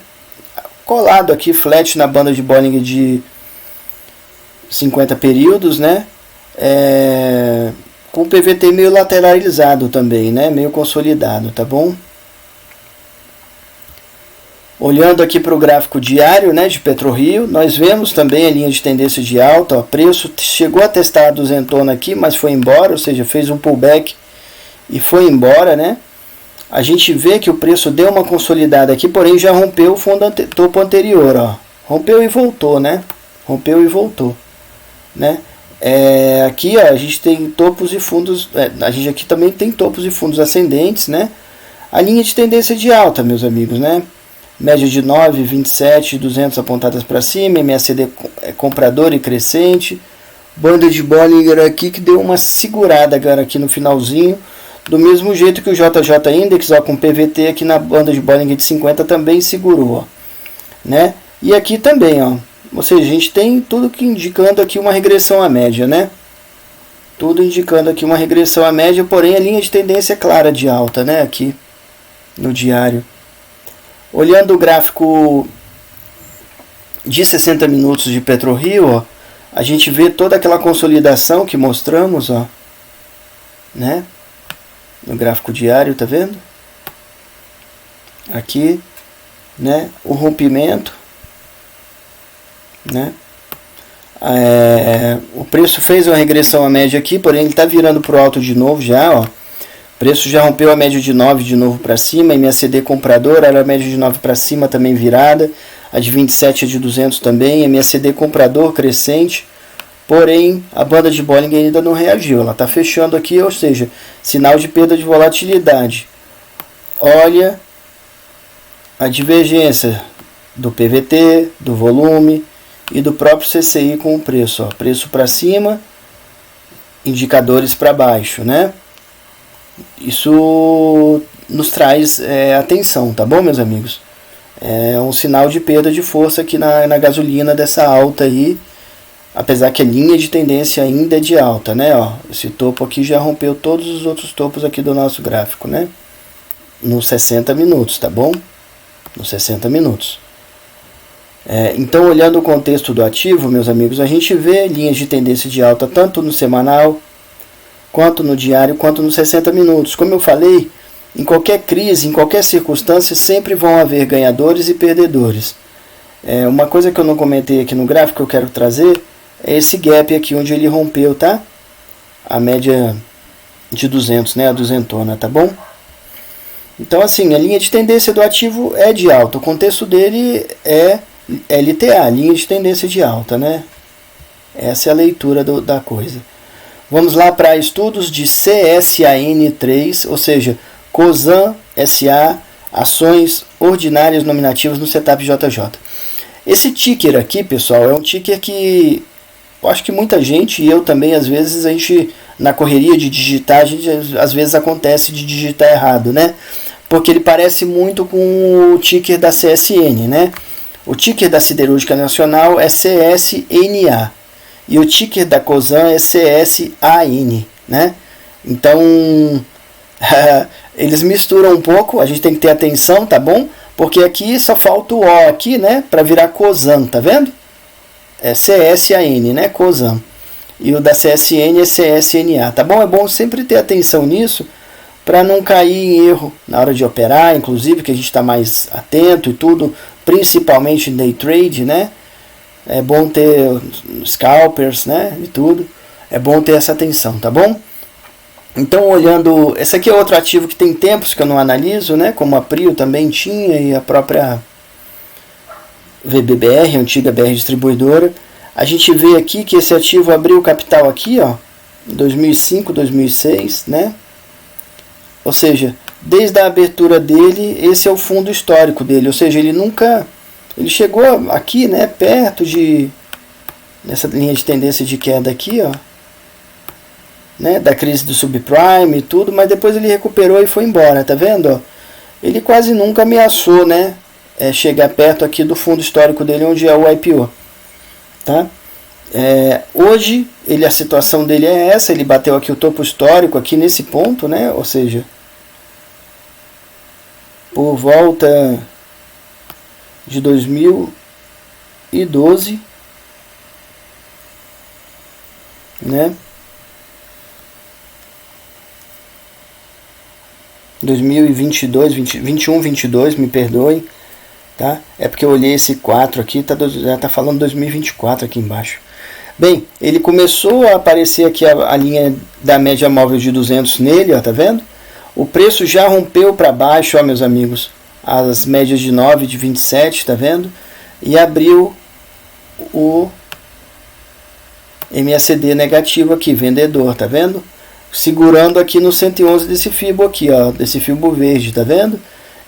colado aqui, flat na banda de Bollinger de 50 períodos, né? Com o PVT meio lateralizado também, né? Meio consolidado, tá bom? Olhando aqui para o gráfico diário, né, de PetroRio, nós vemos também a linha de tendência de alta. O preço chegou a testar a duzentona aqui, mas foi embora, ou seja, fez um pullback e foi embora, né? A gente vê que o preço deu uma consolidada aqui, porém já rompeu o fundo topo anterior, ó. Rompeu e voltou, né? Rompeu e voltou, né? Aqui, ó, a gente tem topos e fundos, a gente aqui também tem topos e fundos ascendentes, né? A linha de tendência de alta, meus amigos, né? Média de 9, 27, 200 apontadas para cima, MACD comprador e crescente, banda de Bollinger aqui que deu uma segurada agora aqui no finalzinho, do mesmo jeito que o JJ Index, ó, com PVT aqui na banda de Bollinger de 50 também segurou, ó, né? E aqui também, ó, ou seja, a gente tem tudo que indicando aqui uma regressão à média, né? Tudo indicando aqui uma regressão à média, porém a linha de tendência é clara de alta, né? Aqui no diário. Olhando o gráfico de 60 minutos de PetroRio, ó, a gente vê toda aquela consolidação que mostramos, ó, né? No gráfico diário, tá vendo? Aqui, né? O rompimento, né? O preço fez uma regressão à média aqui, porém ele está virando para o alto de novo já, ó. O preço já rompeu a média de 9 de novo para cima, MACD comprador, era a média de 9 para cima também virada, a de 27 e a de 200 também, MACD comprador crescente, porém a banda de Bollinger ainda não reagiu, ela está fechando aqui, ou seja, sinal de perda de volatilidade. Olha a divergência do PVT, do volume e do próprio CCI com o preço, ó. Preço para cima, indicadores para baixo, né? Isso nos traz atenção, tá bom, meus amigos? É um sinal de perda de força aqui na gasolina dessa alta aí, apesar que a linha de tendência ainda é de alta, né? Ó, esse topo aqui já rompeu todos os outros topos aqui do nosso gráfico, né? Nos 60 minutos, tá bom? Nos 60 minutos. Então, olhando o contexto do ativo, meus amigos, a gente vê linhas de tendência de alta tanto no semanal, quanto no diário, quanto nos 60 minutos. Como eu falei, em qualquer crise, em qualquer circunstância, sempre vão haver ganhadores e perdedores. Uma coisa que eu não comentei aqui no gráfico que eu quero trazer é esse gap aqui onde ele rompeu, tá? A média de 200, né? A duzentona, tá bom? Então, assim, a linha de tendência do ativo é de alta. O contexto dele é LTA, linha de tendência de alta, né? Essa é a leitura da coisa. Vamos lá para estudos de CSAN3, ou seja, COSAN SA, ações ordinárias nominativas no setup JJ. Esse ticker aqui, pessoal, é um ticker que eu acho que muita gente, e eu também, às vezes, a gente, na correria de digitar, às vezes acontece de digitar errado, né? Porque ele parece muito com o ticker da CSN, né? O ticker da Siderúrgica Nacional é CSNA. E o ticker da COSAN é CSAN, né? Então, eles misturam um pouco, a gente tem que ter atenção, tá bom? Porque aqui só falta o O aqui, né? Para virar COSAN, tá vendo? CSAN, né? COSAN. E o da CSN é CSNA, tá bom? É bom sempre ter atenção nisso, para não cair em erro na hora de operar, inclusive, que a gente está mais atento e tudo, principalmente em day trade, né? É bom ter scalpers, né? E tudo. É bom ter essa atenção, tá bom? Então, olhando... Esse aqui é outro ativo que tem tempos que eu não analiso, né? Como a Prio também tinha e a própria VBBR, antiga BR Distribuidora. A gente vê aqui que esse ativo abriu capital aqui, ó, em 2005, 2006, né? Ou seja, desde a abertura dele, esse é o fundo histórico dele. Ou seja, ele nunca... Ele chegou aqui, né, perto de... Nessa linha de tendência de queda aqui, ó, né, da crise do subprime e tudo, mas depois ele recuperou e foi embora, tá vendo? Ó? Ele quase nunca ameaçou, né, chegar perto aqui do fundo histórico dele, onde é o IPO. Tá? Hoje, a situação dele é essa, ele bateu aqui o topo histórico, aqui nesse ponto, né, ou seja, por volta de 2012, né? 2022, 21, 22, me perdoem, tá? É porque eu olhei esse 4 aqui, já tá falando 2024 aqui embaixo. Bem, ele começou a aparecer aqui a linha da média móvel de 200 nele, ó, tá vendo? O preço já rompeu para baixo, ó, meus amigos, as médias de 9, de 27, tá vendo? E abriu o MACD negativo aqui, vendedor, tá vendo? Segurando aqui no 111 desse Fibo aqui, ó, desse Fibo verde, tá vendo?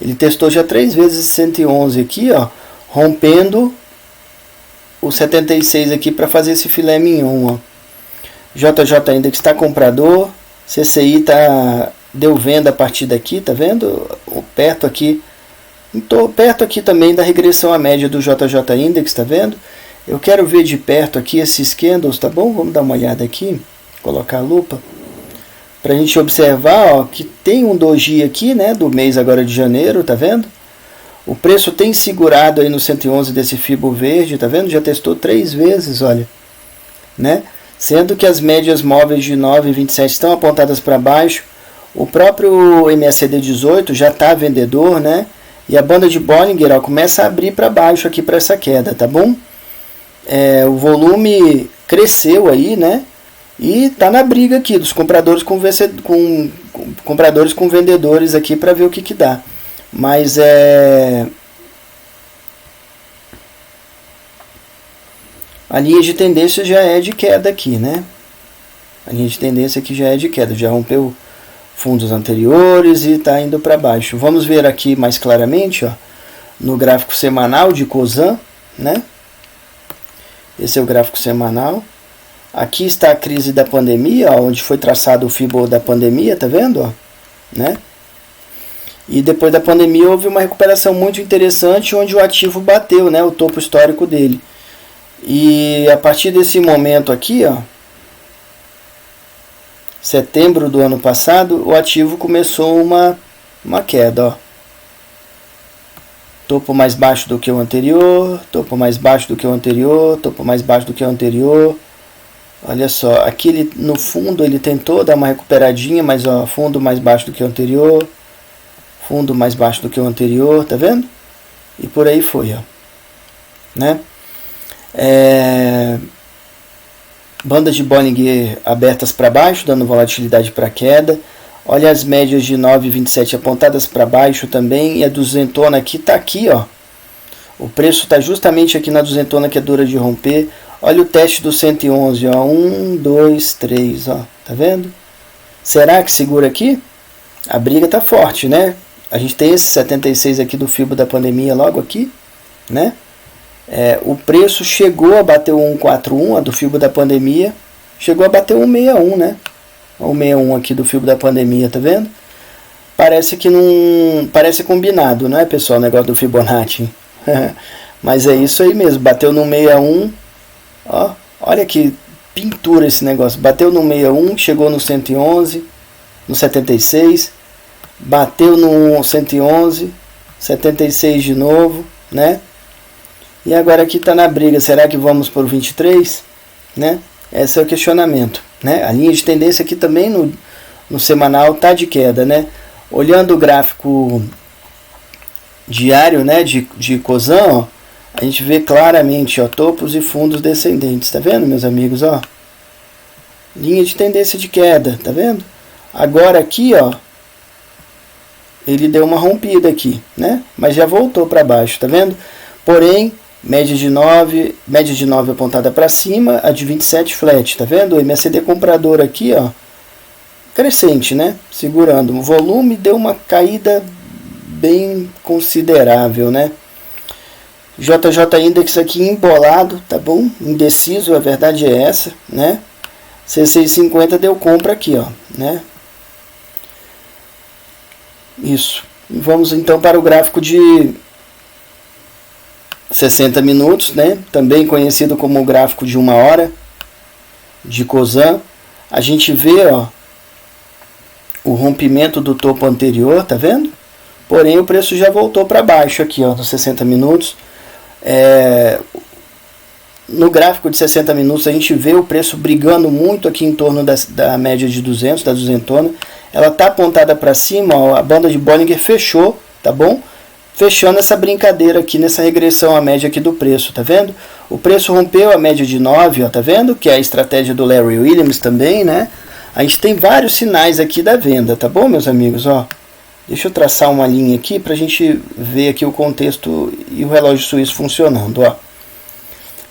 Ele testou já 3 vezes 111 aqui, ó, rompendo o 76 aqui para fazer esse filé mignon, ó. JJ Index está comprador, CCI deu venda a partir daqui, tá vendo? Perto aqui, perto aqui também da regressão à média do JJ Index, tá vendo? Eu quero ver de perto aqui esses candles, tá bom? Vamos dar uma olhada aqui, colocar a lupa, para a gente observar, ó, que tem um doji aqui, né, do mês agora de janeiro, tá vendo? O preço tem segurado aí no 111 desse Fibo verde, tá vendo? Já testou 3 vezes, olha, né? Sendo que as médias móveis de 9 e 27 estão apontadas para baixo. O próprio MACD 18 já está vendedor, né? E a banda de Bollinger, ó, começa a abrir para baixo aqui para essa queda, tá bom? O volume cresceu aí, né? E tá na briga aqui dos compradores compradores com vendedores aqui para ver o que dá. Mas a linha de tendência já é de queda aqui, né? A linha de tendência aqui já é de queda, já rompeu fundos anteriores e está indo para baixo. Vamos ver aqui mais claramente, ó, no gráfico semanal de COSAN, né? Esse é o gráfico semanal. Aqui está a crise da pandemia, ó, onde foi traçado o Fibo da pandemia, tá vendo? Ó, né? E depois da pandemia houve uma recuperação muito interessante, onde o ativo bateu, né, o topo histórico dele. E a partir desse momento aqui, ó, setembro do ano passado, o ativo começou uma queda, ó. Topo mais baixo do que o anterior, topo mais baixo do que o anterior, topo mais baixo do que o anterior. Olha só, aqui no fundo ele tentou dar uma recuperadinha, mas ó, fundo mais baixo do que o anterior, fundo mais baixo do que o anterior, tá vendo? E por aí foi, ó, né? Bandas de Bollinger abertas para baixo, dando volatilidade para queda. Olha as médias de 9,27 apontadas para baixo também, e a duzentona aqui está aqui, ó. O preço está justamente aqui na duzentona, que é dura de romper. Olha o teste do 111, ó, 1, 2, 3, ó, tá vendo? Será que segura aqui? A briga tá forte, né? A gente tem esse 76 aqui do Fibo da pandemia logo aqui, né? O preço chegou a bater o 141, a do Fibo da pandemia, chegou a bater o 161, né? O 61 aqui do Fibo da pandemia, tá vendo? Parece que não... Parece combinado, né, pessoal, o negócio do Fibonacci. Mas é isso aí mesmo, bateu no 61, ó, olha que pintura esse negócio. Bateu no 61, chegou no 111, no 76, bateu no 111, 76 de novo, né? E agora aqui está na briga, será que vamos por 23? Né? Esse é o questionamento. Né? A linha de tendência aqui também no semanal está de queda. Né? Olhando o gráfico diário, né, de Cosan, ó, a gente vê claramente, ó, topos e fundos descendentes. Tá vendo, meus amigos? Ó? Linha de tendência de queda. Tá vendo? Agora aqui, ó, ele deu uma rompida aqui, né? Mas já voltou para baixo, tá vendo? Porém, média de 9 apontada para cima, a de 27 flat, tá vendo? O MACD comprador aqui, ó, crescente, né? Segurando. O volume deu uma caída bem considerável, né? JJ Index aqui embolado, tá bom? Indeciso, a verdade é essa, né? C650 deu compra aqui, ó, né? Isso. Vamos então para o gráfico de 60 minutos, né? Também conhecido como o gráfico de 1 hora de Cosan. A gente vê, ó, o rompimento do topo anterior, tá vendo? Porém o preço já voltou para baixo aqui, ó, nos 60 minutos. No gráfico de 60 minutos a gente vê o preço brigando muito aqui em torno da média de 200, da duzentona. Ela está apontada para cima, ó, a banda de Bollinger fechou, tá bom? Fechando essa brincadeira aqui nessa regressão à média aqui do preço, tá vendo? O preço rompeu a média de 9, ó, tá vendo? Que é a estratégia do Larry Williams também, né? A gente tem vários sinais aqui da venda, tá bom, meus amigos? Ó, deixa eu traçar uma linha aqui para a gente ver aqui o contexto e o relógio suíço funcionando, ó.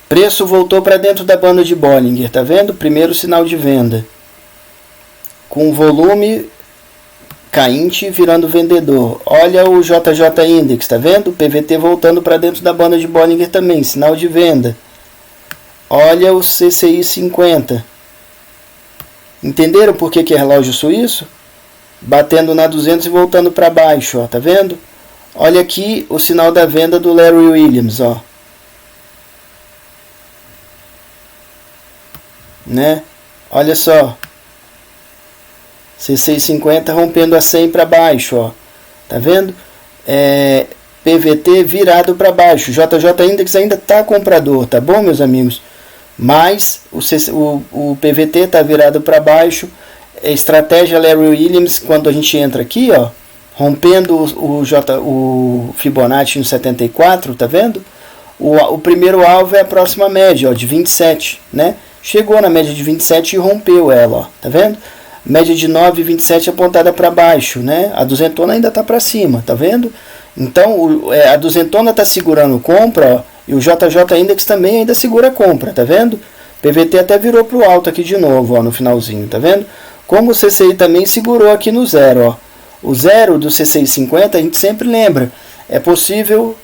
Preço voltou para dentro da banda de Bollinger, tá vendo? Primeiro sinal de venda. Com volume cainte virando vendedor. Olha o JJ Index, tá vendo? O PVT voltando para dentro da banda de Bollinger também, sinal de venda. Olha o CCI 50. Entenderam por que é relógio suíço? Batendo na 200 e voltando para baixo, ó, tá vendo? Olha aqui o sinal da venda do Larry Williams, ó. Né? Olha só. C650 rompendo a 100 para baixo, ó. Tá vendo? PVT virado para baixo. JJ Index ainda tá comprador, tá bom, meus amigos? Mas o PVT tá virado para baixo. Estratégia Larry Williams, quando a gente entra aqui, ó, rompendo o Fibonacci no 74, tá vendo? O primeiro alvo é a próxima média, ó, de 27, né? Chegou na média de 27 e rompeu ela, ó, tá vendo? Média de 9,27 apontada para baixo, né? A duzentona ainda está para cima, tá vendo? Então, a duzentona está segurando compra, ó, e o JJ Index também ainda segura compra, tá vendo? PVT até virou para o alto aqui de novo, ó, no finalzinho, tá vendo? Como o CCI também segurou aqui no zero, ó. O zero do C650 a gente sempre lembra, é possível,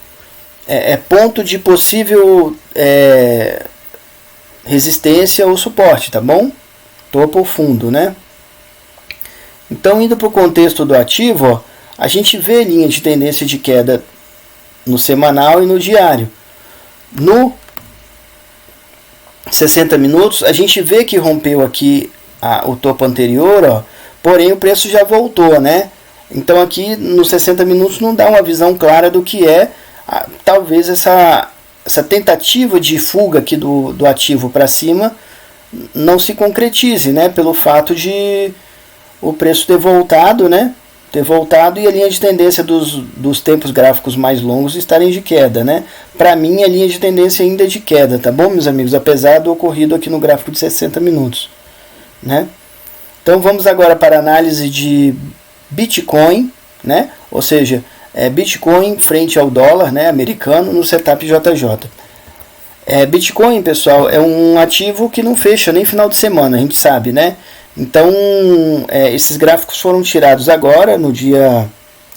ponto de possível resistência ou suporte, tá bom? Topo ou fundo, né? Então, indo para o contexto do ativo, ó, a gente vê linha de tendência de queda no semanal e no diário. No 60 minutos, a gente vê que rompeu aqui o topo anterior, ó, porém o preço já voltou, né? Então, aqui nos 60 minutos não dá uma visão clara do que talvez essa tentativa de fuga aqui do ativo para cima não se concretize, né? Pelo fato de o preço ter voltado, né? Ter voltado e a linha de tendência dos tempos gráficos mais longos estarem de queda, né? Para mim, a linha de tendência ainda é de queda, tá bom, meus amigos? Apesar do ocorrido aqui no gráfico de 60 minutos, né? Então, vamos agora para a análise de Bitcoin, né? Ou seja, Bitcoin frente ao dólar, né, americano no setup JJ. Bitcoin, pessoal, é um ativo que não fecha nem final de semana, a gente sabe, né? Então, esses gráficos foram tirados agora, no dia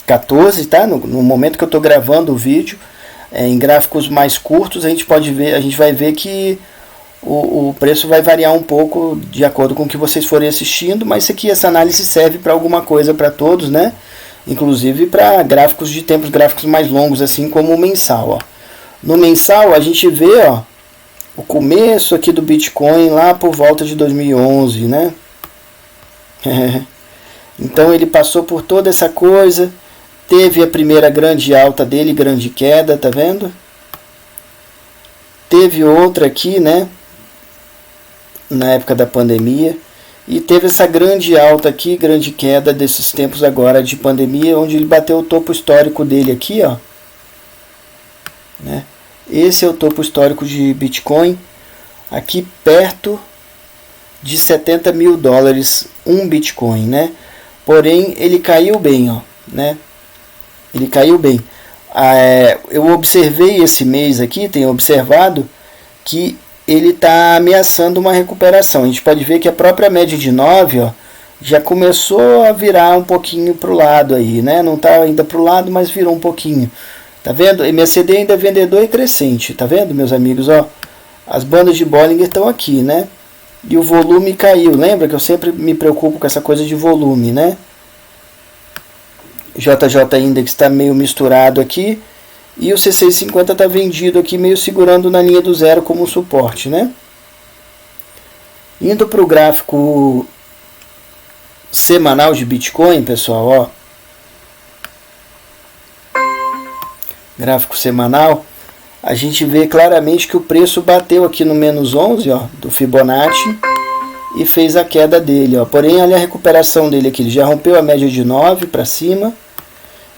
14, tá? No momento que eu estou gravando o vídeo. Em gráficos mais curtos, a gente vai ver que o preço vai variar um pouco de acordo com o que vocês forem assistindo, mas essa análise serve para alguma coisa para todos, né? Inclusive para gráficos de tempos gráficos mais longos, assim como o mensal, ó. No mensal, a gente vê, ó, o começo aqui do Bitcoin lá por volta de 2011, né? Então ele passou por toda essa coisa, teve a primeira grande alta dele, grande queda, tá vendo? teve outra aqui, né, na época da pandemia, e teve essa grande alta aqui, grande queda desses tempos agora de pandemia, onde ele bateu o topo histórico dele aqui, ó, né? Esse é o topo histórico de Bitcoin, aqui perto de 70 mil dólares um Bitcoin, né? Porém, ele caiu bem, ó, né? Ele caiu bem. Eu observei esse mês aqui, tenho observado que ele está ameaçando uma recuperação. A gente pode ver que a própria média de 9, ó, já começou a virar um pouquinho para o lado aí, né? Não está ainda para o lado, mas virou um pouquinho. Tá vendo? MACD ainda é vendedor e crescente, tá vendo, meus amigos? Ó, as bandas de Bollinger estão aqui, né? E o volume caiu. Lembra que eu sempre me preocupo com essa coisa de volume, né? JJ Index está meio misturado aqui. E o C650 está vendido aqui, meio segurando na linha do zero como suporte, né? Indo para o gráfico semanal de Bitcoin, pessoal, ó. Gráfico semanal, a gente vê claramente que o preço bateu aqui no menos 11, ó, do Fibonacci, e fez a queda dele, ó. Porém, olha a recuperação dele aqui, ele já rompeu a média de 9 para cima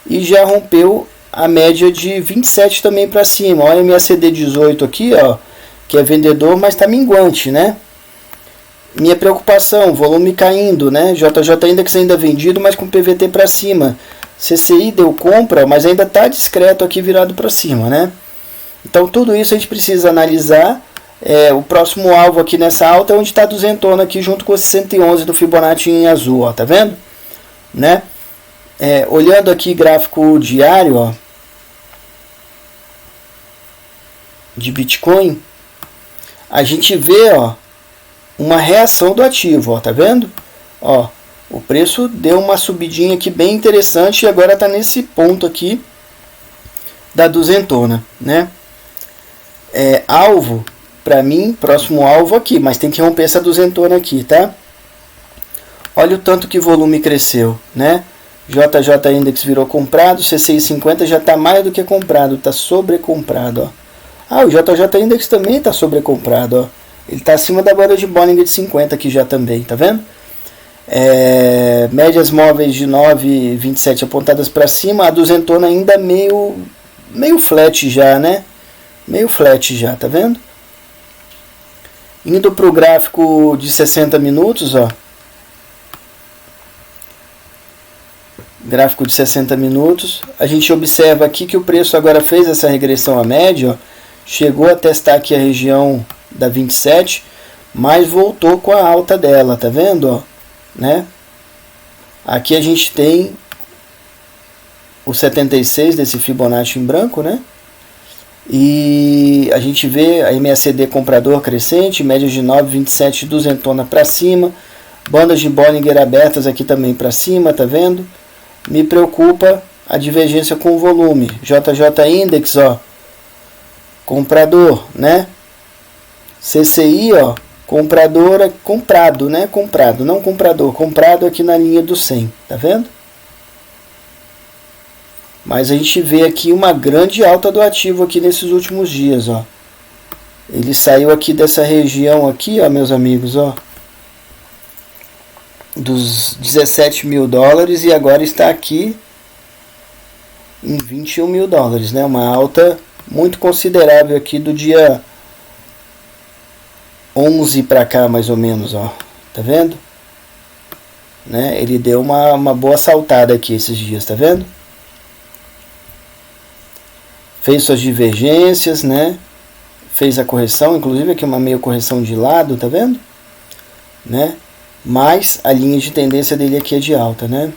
e já rompeu a média de 27 também para cima. Olha a MACD 18 aqui, ó, que é vendedor, mas está minguante, né? Minha preocupação, volume caindo, né? JJ Index ainda vendido, mas com PVT para cima. CCI deu compra, mas ainda está discreto aqui virado para cima, né? Então tudo isso a gente precisa analisar. O próximo alvo aqui nessa alta é onde está a duzentona aqui junto com esse 111 do Fibonacci em azul, ó, tá vendo? Né? Olhando aqui gráfico diário, ó, de Bitcoin, a gente vê, ó, uma reação do ativo, ó, tá vendo? Ó, o preço deu uma subidinha aqui bem interessante e agora está nesse ponto aqui da duzentona, né? Alvo, para mim, próximo alvo aqui, mas tem que romper essa duzentona aqui, tá? Olha o tanto que volume cresceu, né? JJ Index virou comprado, C650 já está mais do que comprado, está sobrecomprado, ó. O JJ Index também está sobrecomprado, ó. Ele está acima da banda de Bollinger de 50 aqui já também, tá vendo? Médias móveis de 9,27 apontadas para cima, a duzentona ainda meio flat já, né? Meio flat já, tá vendo? Indo para o gráfico de 60 minutos, ó. Gráfico de 60 minutos, a gente observa aqui que o preço agora fez essa regressão à média, ó, chegou a testar aqui a região da 27, mas voltou com a alta dela, tá vendo, ó, né? Aqui a gente tem o 76 desse Fibonacci em branco, né? E a gente vê a MACD comprador crescente, média de 9,27, duzentona para cima, bandas de Bollinger abertas aqui também para cima, tá vendo? Me preocupa a divergência com o volume. JJ Index, ó, comprador, né? CCI, ó, comprador, comprado, né? Comprado, não comprador, comprado aqui na linha do 100, tá vendo? Mas a gente vê aqui uma grande alta do ativo aqui nesses últimos dias, ó. Ele saiu aqui dessa região aqui, ó, meus amigos, ó, dos 17 mil dólares e agora está aqui em 21 mil dólares, né? Uma alta muito considerável aqui do dia 11 para cá, mais ou menos, ó. Tá vendo? Né? Ele deu uma boa saltada aqui esses dias, tá vendo? Fez suas divergências, né? Fez a correção, inclusive aqui uma meio correção de lado, tá vendo? Né? Mas a linha de tendência dele aqui é de alta, né?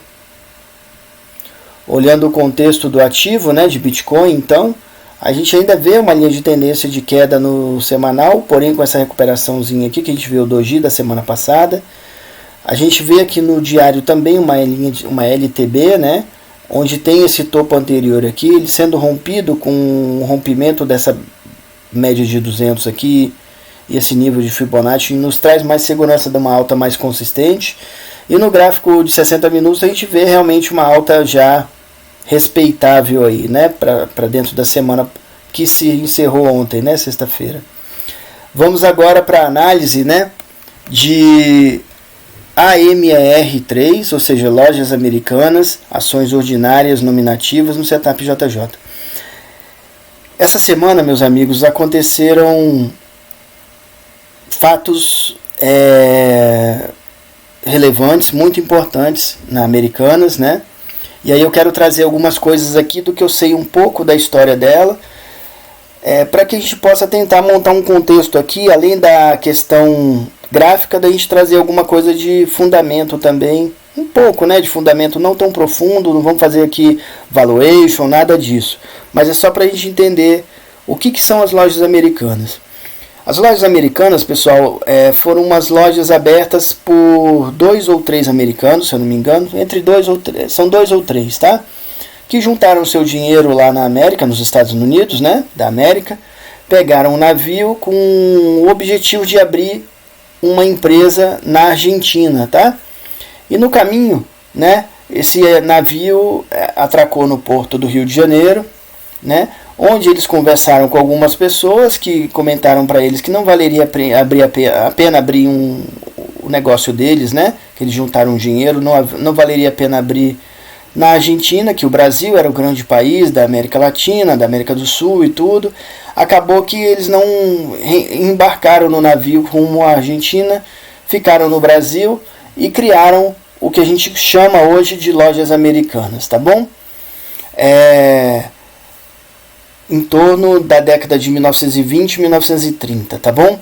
Olhando o contexto do ativo, né, de Bitcoin, então, a gente ainda vê uma linha de tendência de queda no semanal, porém com essa recuperaçãozinha aqui que a gente viu o doji da semana passada. A gente vê aqui no diário também uma LTB, né, onde tem esse topo anterior aqui, ele sendo rompido com o rompimento dessa média de 200 aqui, e esse nível de Fibonacci nos traz mais segurança de uma alta mais consistente. E no gráfico de 60 minutos a gente vê realmente uma alta já respeitável aí, né, para dentro da semana que se encerrou ontem, né, sexta-feira. Vamos agora para a análise, né, de AMER3, ou seja, lojas americanas, ações ordinárias nominativas no setup JJ. Essa semana, meus amigos, aconteceram fatos relevantes, muito importantes na Americanas, né? E aí eu quero trazer algumas coisas aqui do que eu sei um pouco da história dela, para que a gente possa tentar montar um contexto aqui, além da questão gráfica, da gente trazer alguma coisa de fundamento também, um pouco, né, de fundamento não tão profundo, não vamos fazer aqui valuation, nada disso, mas é só para a gente entender o que são as lojas americanas. As lojas americanas, pessoal, foram umas lojas abertas por 2 ou 3 americanos, se eu não me engano, entre 2 ou 3, são 2 ou 3, tá? Que juntaram seu dinheiro lá na América, nos Estados Unidos, né, da América, pegaram um navio com o objetivo de abrir uma empresa na Argentina, tá? E no caminho, né, esse navio atracou no porto do Rio de Janeiro, né, onde eles conversaram com algumas pessoas que comentaram para eles que não valeria a pena abrir o negócio deles, né, que eles juntaram dinheiro, não valeria a pena abrir na Argentina, que o Brasil era o grande país da América Latina, da América do Sul e tudo. Acabou que eles não embarcaram no navio rumo à Argentina, ficaram no Brasil e criaram o que a gente chama hoje de lojas americanas, tá bom? Em torno da década de 1920 e 1930, tá bom?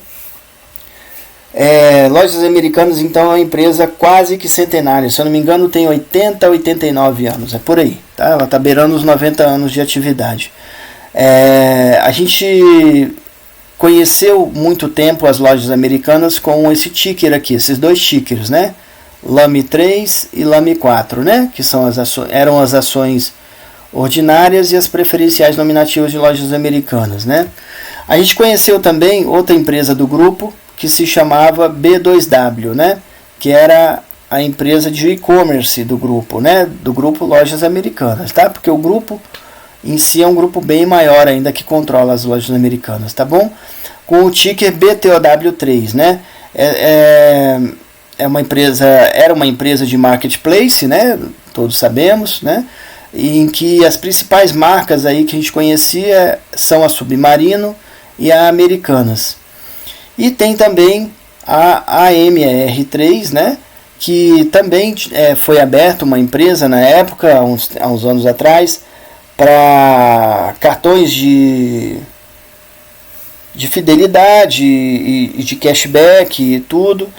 Lojas Americanas, então, é uma empresa quase que centenária. Se eu não me engano, tem 80, 89 anos, é por aí, tá? Ela está beirando os 90 anos de atividade. A gente conheceu muito tempo as lojas americanas com esse ticker aqui, esses dois tickers, né? LAME 3 e LAME 4, né? Que são eram as ações ordinárias e as preferenciais nominativas de lojas americanas, né? A gente conheceu também outra empresa do grupo que se chamava B2W, né? Que era a empresa de e-commerce do grupo, né? Do grupo Lojas Americanas, tá? Porque o grupo em si é um grupo bem maior ainda que controla as lojas americanas, tá bom? Com o ticker BTOW3, né? Era uma empresa de marketplace, né? Todos sabemos, né? Em que as principais marcas aí que a gente conhecia são a Submarino e a Americanas. E tem também a AMER3, né, que também foi aberta uma empresa na época, há uns anos atrás, para cartões de fidelidade e de cashback e tudo.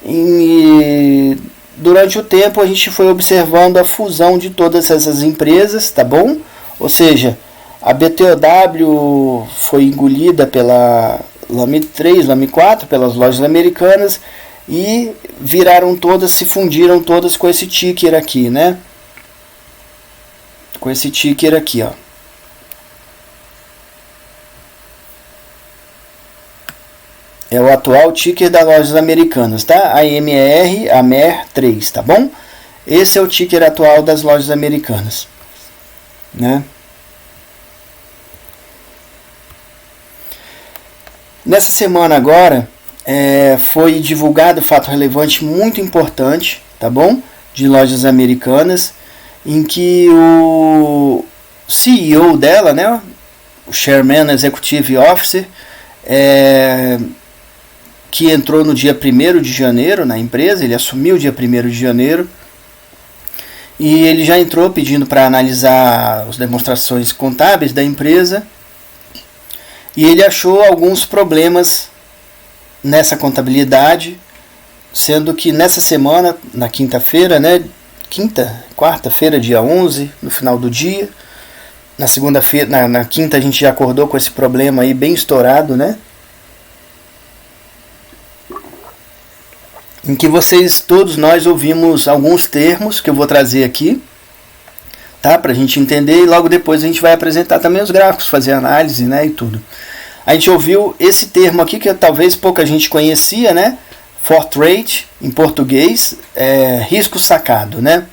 E durante o tempo a gente foi observando a fusão de todas essas empresas, tá bom? Ou seja, a BTOW foi engolida pela LAME 3, LAME 4, pelas lojas americanas, e viraram todas, se fundiram todas com esse ticker aqui, né? Com esse ticker aqui, ó. É o atual ticker das lojas americanas, tá? AMER3, tá bom? Esse é o ticker atual das lojas americanas, né? Nessa semana agora, foi divulgado fato relevante muito importante, tá bom? De lojas americanas, em que o CEO dela, né? O Chairman Executive Officer, que entrou no dia 1º de janeiro na empresa, ele assumiu dia 1º de janeiro, e ele já entrou pedindo para analisar as demonstrações contábeis da empresa, e ele achou alguns problemas nessa contabilidade, sendo que nessa semana, na quinta-feira, né, quarta-feira, dia 11, no final do dia, na segunda-feira, na quinta a gente já acordou com esse problema aí bem estourado, né? Em que todos nós ouvimos alguns termos que eu vou trazer aqui, tá? Pra gente entender, e logo depois a gente vai apresentar também os gráficos, fazer análise, né, e tudo. A gente ouviu esse termo aqui que talvez pouca gente conhecia, né? Forward Rate, em português, risco sacado, né?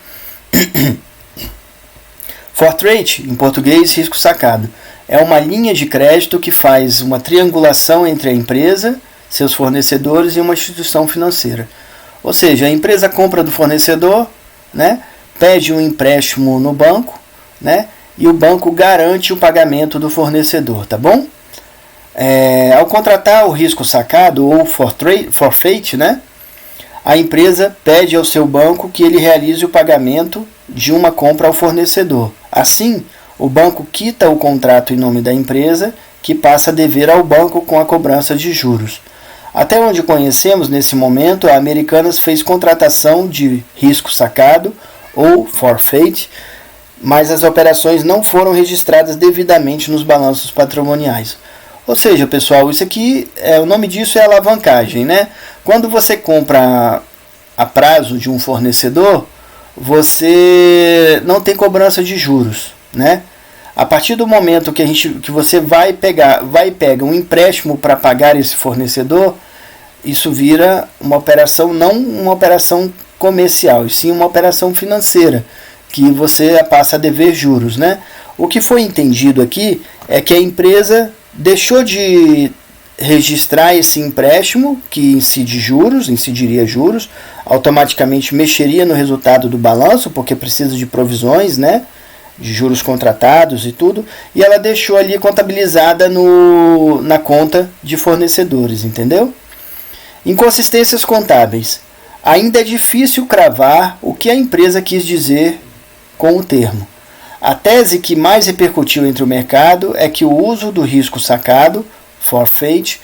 Forward Rate, em português, risco sacado. é uma linha de crédito que faz uma triangulação entre a empresa, seus fornecedores e uma instituição financeira. Ou seja, a empresa compra do fornecedor, né, pede um empréstimo no banco, né, e o banco garante o pagamento do fornecedor, tá bom? Ao contratar o risco sacado ou forfeit, né, a empresa pede ao seu banco que ele realize o pagamento de uma compra ao fornecedor. Assim, o banco quita o contrato em nome da empresa, que passa a dever ao banco com a cobrança de juros. Até onde conhecemos nesse momento, a Americanas fez contratação de risco sacado ou forfeit, mas as operações não foram registradas devidamente nos balanços patrimoniais. Ou seja, pessoal, isso aqui, o nome disso é alavancagem, né? Quando você compra a prazo de um fornecedor, você não tem cobrança de juros, né? A partir do momento que você vai e pega um empréstimo para pagar esse fornecedor, isso vira uma operação, não uma operação comercial, e sim uma operação financeira, que você passa a dever juros, né? O que foi entendido aqui é que a empresa deixou de registrar esse empréstimo, que incidiria juros, automaticamente mexeria no resultado do balanço, porque precisa de provisões, né, de juros contratados e tudo, e ela deixou ali contabilizada na conta de fornecedores, entendeu? Inconsistências contábeis. Ainda é difícil cravar o que a empresa quis dizer com o termo. A tese que mais repercutiu entre o mercado é que o uso do risco sacado, forfeit,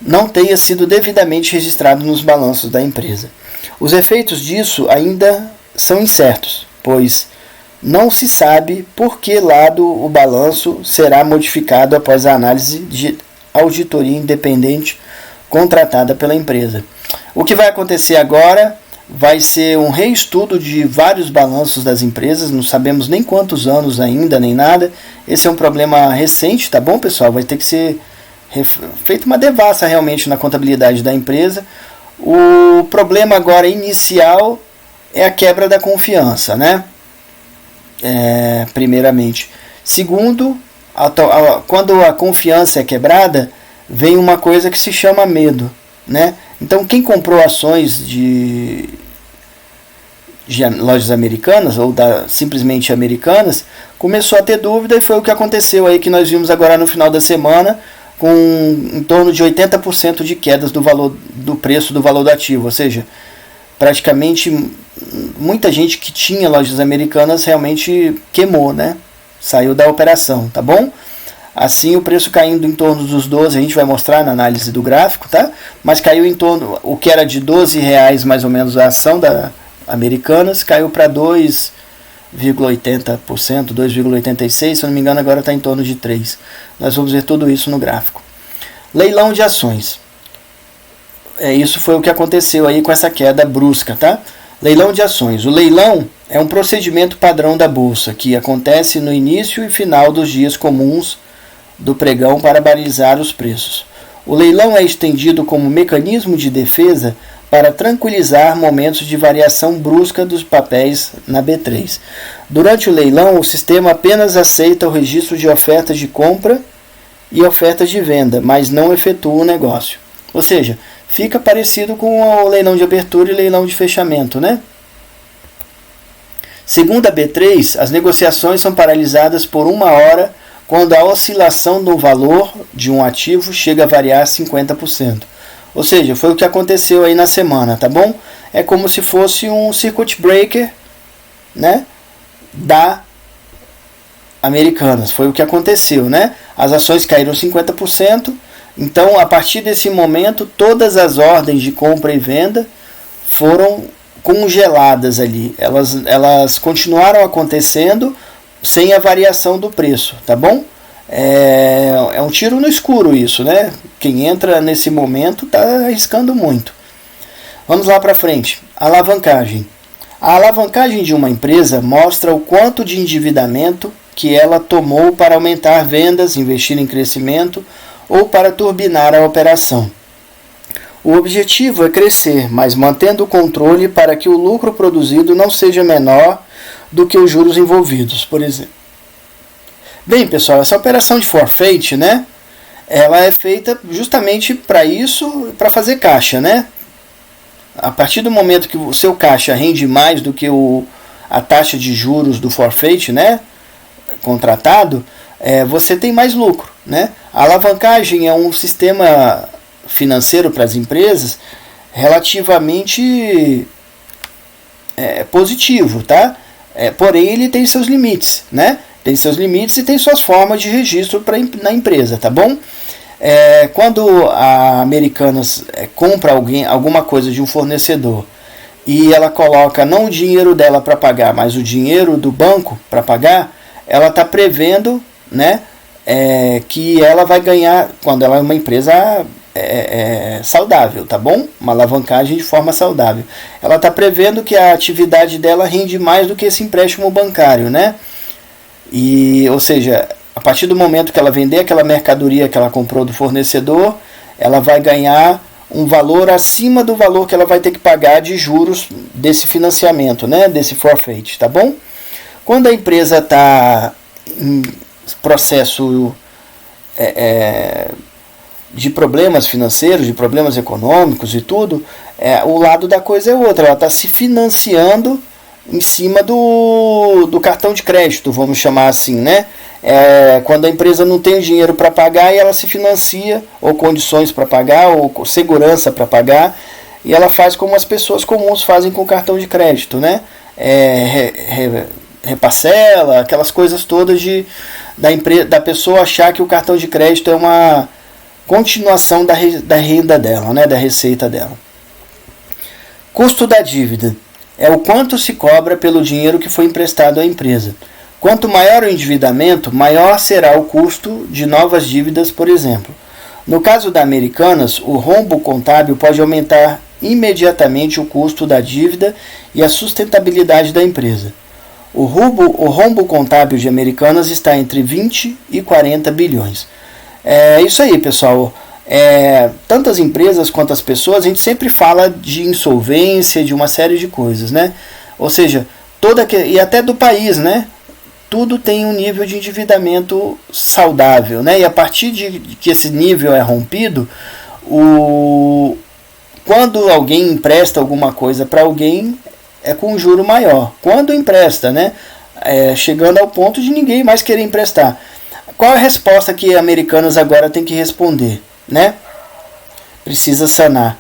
não tenha sido devidamente registrado nos balanços da empresa. Os efeitos disso ainda são incertos, pois não se sabe por que lado o balanço será modificado após a análise de auditoria independente contratada pela empresa. O que vai acontecer agora vai ser um reestudo de vários balanços das empresas, não sabemos nem quantos anos ainda, nem nada. Esse é um problema recente, tá bom, pessoal? Vai ter que ser feita uma devassa realmente na contabilidade da empresa. O problema agora inicial é a quebra da confiança, né? Primeiramente. Segundo, quando a confiança é quebrada, vem uma coisa que se chama medo, né? Então, quem comprou ações de lojas americanas, ou simplesmente americanas, começou a ter dúvida, e foi o que aconteceu aí, que nós vimos agora no final da semana, com em torno de 80% de quedas do valor do preço do valor do ativo. Ou seja, praticamente muita gente que tinha lojas americanas realmente queimou, né? Saiu da operação, tá bom? Assim, o preço caindo em torno dos 12, a gente vai mostrar na análise do gráfico, tá? Mas caiu em torno, o que era de R$12 mais ou menos a ação da Americanas, caiu para 2,80%, 2,86%, se eu não me engano agora está em torno de 3%. Nós vamos ver tudo isso no gráfico. Leilão de ações. Isso foi o que aconteceu aí com essa queda brusca, tá? Leilão de ações. O leilão é um procedimento padrão da bolsa, que acontece no início e final dos dias comuns do pregão para balizar os preços. O leilão é estendido como mecanismo de defesa para tranquilizar momentos de variação brusca dos papéis na B3. Durante o leilão, o sistema apenas aceita o registro de ofertas de compra e ofertas de venda, mas não efetua o negócio. Ou seja, fica parecido com o leilão de abertura e leilão de fechamento, né? Segundo a B3, as negociações são paralisadas por 1 hora quando a oscilação do valor de um ativo chega a variar 50%. Ou seja, foi o que aconteceu aí na semana, tá bom? É como se fosse um circuit breaker, né, da Americanas. Foi o que aconteceu, né? As ações caíram 50%. Então, a partir desse momento, todas as ordens de compra e venda foram congeladas ali. Elas continuaram acontecendo sem a variação do preço, tá bom? É um tiro no escuro isso, né? Quem entra nesse momento está arriscando muito. Vamos lá para frente. Alavancagem. A alavancagem de uma empresa mostra o quanto de endividamento que ela tomou para aumentar vendas, investir em crescimento ou para turbinar a operação. O objetivo é crescer, mas mantendo o controle para que o lucro produzido não seja menor do que os juros envolvidos, por exemplo. Bem, pessoal, essa operação de forfeit, né, ela é feita justamente para isso, para fazer caixa, né? A partir do momento que o seu caixa rende mais do que a taxa de juros do forfeit, né, contratado, você tem mais lucro, né? A alavancagem é um sistema financeiro para as empresas relativamente positivo, tá? Porém, ele tem seus limites, né? Tem seus limites e tem suas formas de registro na empresa, tá bom? Quando a Americanas compra alguma coisa de um fornecedor e ela coloca não o dinheiro dela para pagar, mas o dinheiro do banco para pagar, ela está prevendo, né, que ela vai ganhar, quando ela é uma empresa saudável, tá bom? Uma alavancagem de forma saudável. Ela está prevendo que a atividade dela rende mais do que esse empréstimo bancário, né? Ou seja, a partir do momento que ela vender aquela mercadoria que ela comprou do fornecedor, ela vai ganhar um valor acima do valor que ela vai ter que pagar de juros desse financiamento, né? Desse forfeit, tá bom? Quando a empresa está em processo de problemas financeiros, de problemas econômicos e tudo, o lado da coisa é outro. Ela está se financiando em cima do cartão de crédito, vamos chamar assim, né? Quando a empresa não tem dinheiro para pagar, e ela se financia, ou condições para pagar, ou segurança para pagar, e ela faz como as pessoas comuns fazem com o cartão de crédito, né? Reparcela, aquelas coisas todas da pessoa achar que o cartão de crédito é uma continuação da renda dela, né? Da receita dela. Custo da dívida é o quanto se cobra pelo dinheiro que foi emprestado à empresa. Quanto maior o endividamento, maior será o custo de novas dívidas, por exemplo. No caso da Americanas, o rombo contábil pode aumentar imediatamente o custo da dívida e a sustentabilidade da empresa. O rombo contábil de Americanas está entre 20 e 40 bilhões. É isso aí, pessoal. Tanto as empresas quanto as pessoas, a gente sempre fala de insolvência, de uma série de coisas, né? Ou seja, e até do país, né? Tudo tem um nível de endividamento saudável, né? E a partir de que esse nível é rompido, quando alguém empresta alguma coisa para alguém, é com um juro maior. Quando empresta, né? Chegando ao ponto de ninguém mais querer emprestar. Qual é a resposta que a Americanas agora tem que responder, né? Precisa sanar.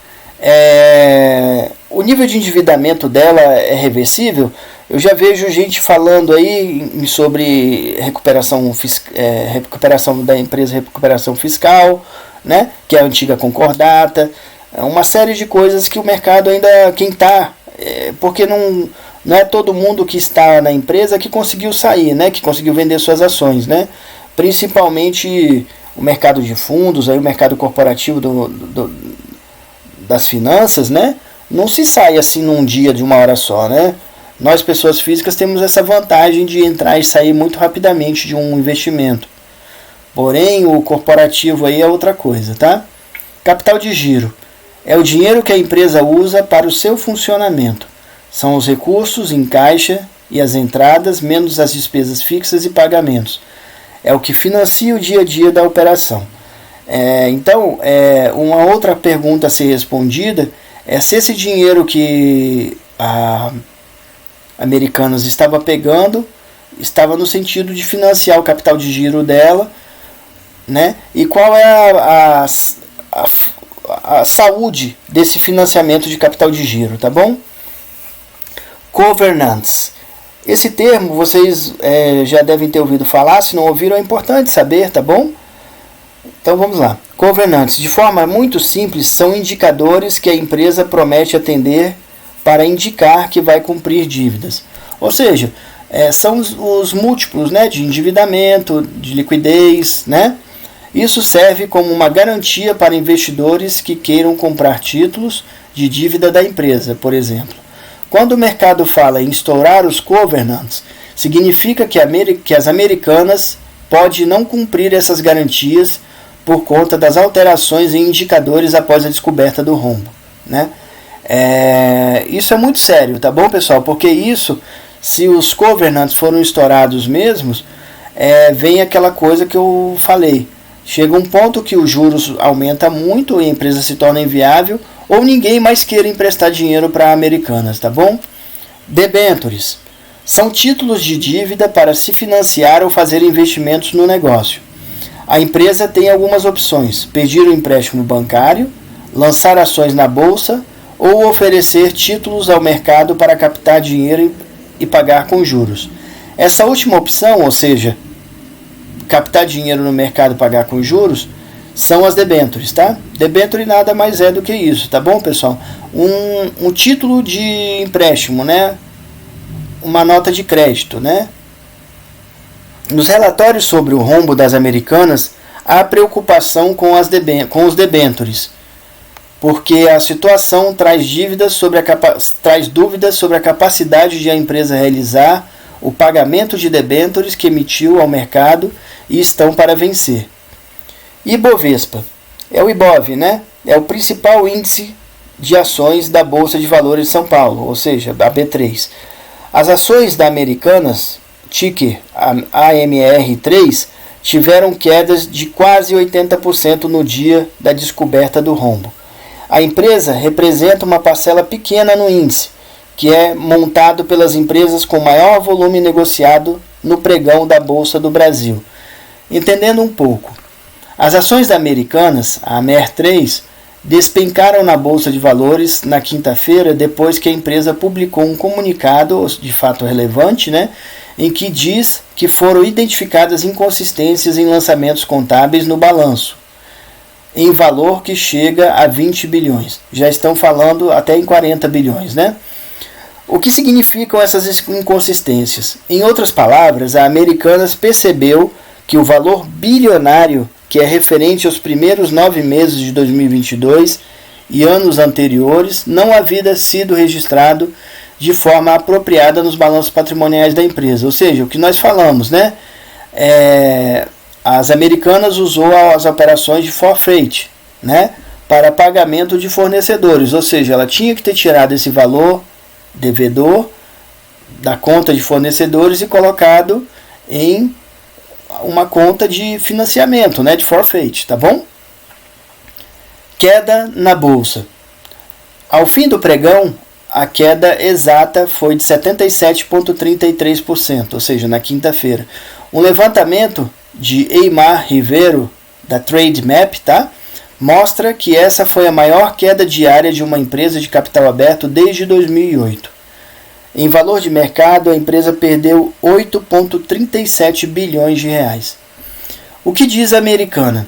O nível de endividamento dela é reversível? Eu já vejo gente falando aí sobre recuperação da empresa, recuperação fiscal, né? Que é a antiga concordata. Uma série de coisas que o mercado ainda, porque não é todo mundo que está na empresa que conseguiu sair, né? Que conseguiu vender suas ações, né? Principalmente o mercado de fundos, aí o mercado corporativo das finanças, né? Não se sai assim num dia, de uma hora só, né? Nós, pessoas físicas, temos essa vantagem de entrar e sair muito rapidamente de um investimento. Porém, o corporativo aí é outra coisa, tá? Capital de giro é o dinheiro que a empresa usa para o seu funcionamento. São os recursos em caixa e as entradas, menos as despesas fixas e pagamentos. É o que financia o dia a dia da operação. Então, uma outra pergunta a ser respondida é se esse dinheiro que a Americanas estava pegando estava no sentido de financiar o capital de giro dela, né? E qual é a saúde desse financiamento de capital de giro, tá bom? Governance. Esse termo vocês já devem ter ouvido falar. Se não ouviram, é importante saber, tá bom? Então vamos lá. Governantes, de forma muito simples, são indicadores que a empresa promete atender para indicar que vai cumprir dívidas. Ou seja, são os múltiplos, né, de endividamento, de liquidez, né? Isso serve como uma garantia para investidores que queiram comprar títulos de dívida da empresa, por exemplo. Quando o mercado fala em estourar os governantes, significa que as Americanas podem não cumprir essas garantias por conta das alterações em indicadores após a descoberta do rombo, né? Isso é muito sério, tá bom, pessoal? Porque se os governantes foram estourados mesmos, vem aquela coisa que eu falei. Chega um ponto que os juros aumentam muito e a empresa se torna inviável, ou ninguém mais queira emprestar dinheiro para Americanas, tá bom? Debentures são títulos de dívida para se financiar ou fazer investimentos no negócio. A empresa tem algumas opções: pedir um empréstimo bancário, lançar ações na bolsa ou oferecer títulos ao mercado para captar dinheiro e pagar com juros. Essa última opção, ou seja, captar dinheiro no mercado e pagar com juros, são as debentures, tá? Debenture nada mais é do que isso, tá bom, pessoal? Um título de empréstimo, né? Uma nota de crédito, né? Nos relatórios sobre o rombo das Americanas, há preocupação com os debentures, porque a situação traz dúvidas sobre a capacidade de a empresa realizar o pagamento de debentures que emitiu ao mercado e estão para vencer. Ibovespa é o Ibov, né? É o principal índice de ações da Bolsa de Valores de São Paulo, ou seja, a B3. As ações da Americanas, ticker AMR3, tiveram quedas de quase 80% no dia da descoberta do rombo. A empresa representa uma parcela pequena no índice, que é montado pelas empresas com maior volume negociado no pregão da Bolsa do Brasil. Entendendo um pouco, as ações da Americanas, a AMER3, despencaram na Bolsa de Valores na quinta-feira depois que a empresa publicou um comunicado, de fato relevante, né, em que diz que foram identificadas inconsistências em lançamentos contábeis no balanço, em valor que chega a 20 bilhões. Já estão falando até em 40 bilhões, né? O que significam essas inconsistências? Em outras palavras, a Americanas percebeu que o valor bilionário, que é referente aos primeiros 9 meses de 2022 e anos anteriores, não havia sido registrado de forma apropriada nos balanços patrimoniais da empresa. Ou seja, o que nós falamos, né? As Americanas usou as operações de forfeit, né, para pagamento de fornecedores. Ou seja, ela tinha que ter tirado esse valor devedor da conta de fornecedores e colocado em uma conta de financiamento, né, de forfeit, tá bom? Queda na bolsa. Ao fim do pregão, a queda exata foi de 77,33%, ou seja, na quinta-feira. Um levantamento de Eymar Ribeiro, da Trademap, tá? Mostra que essa foi a maior queda diária de uma empresa de capital aberto desde 2008. Em valor de mercado, a empresa perdeu 8,37 bilhões de reais. O que diz a Americana?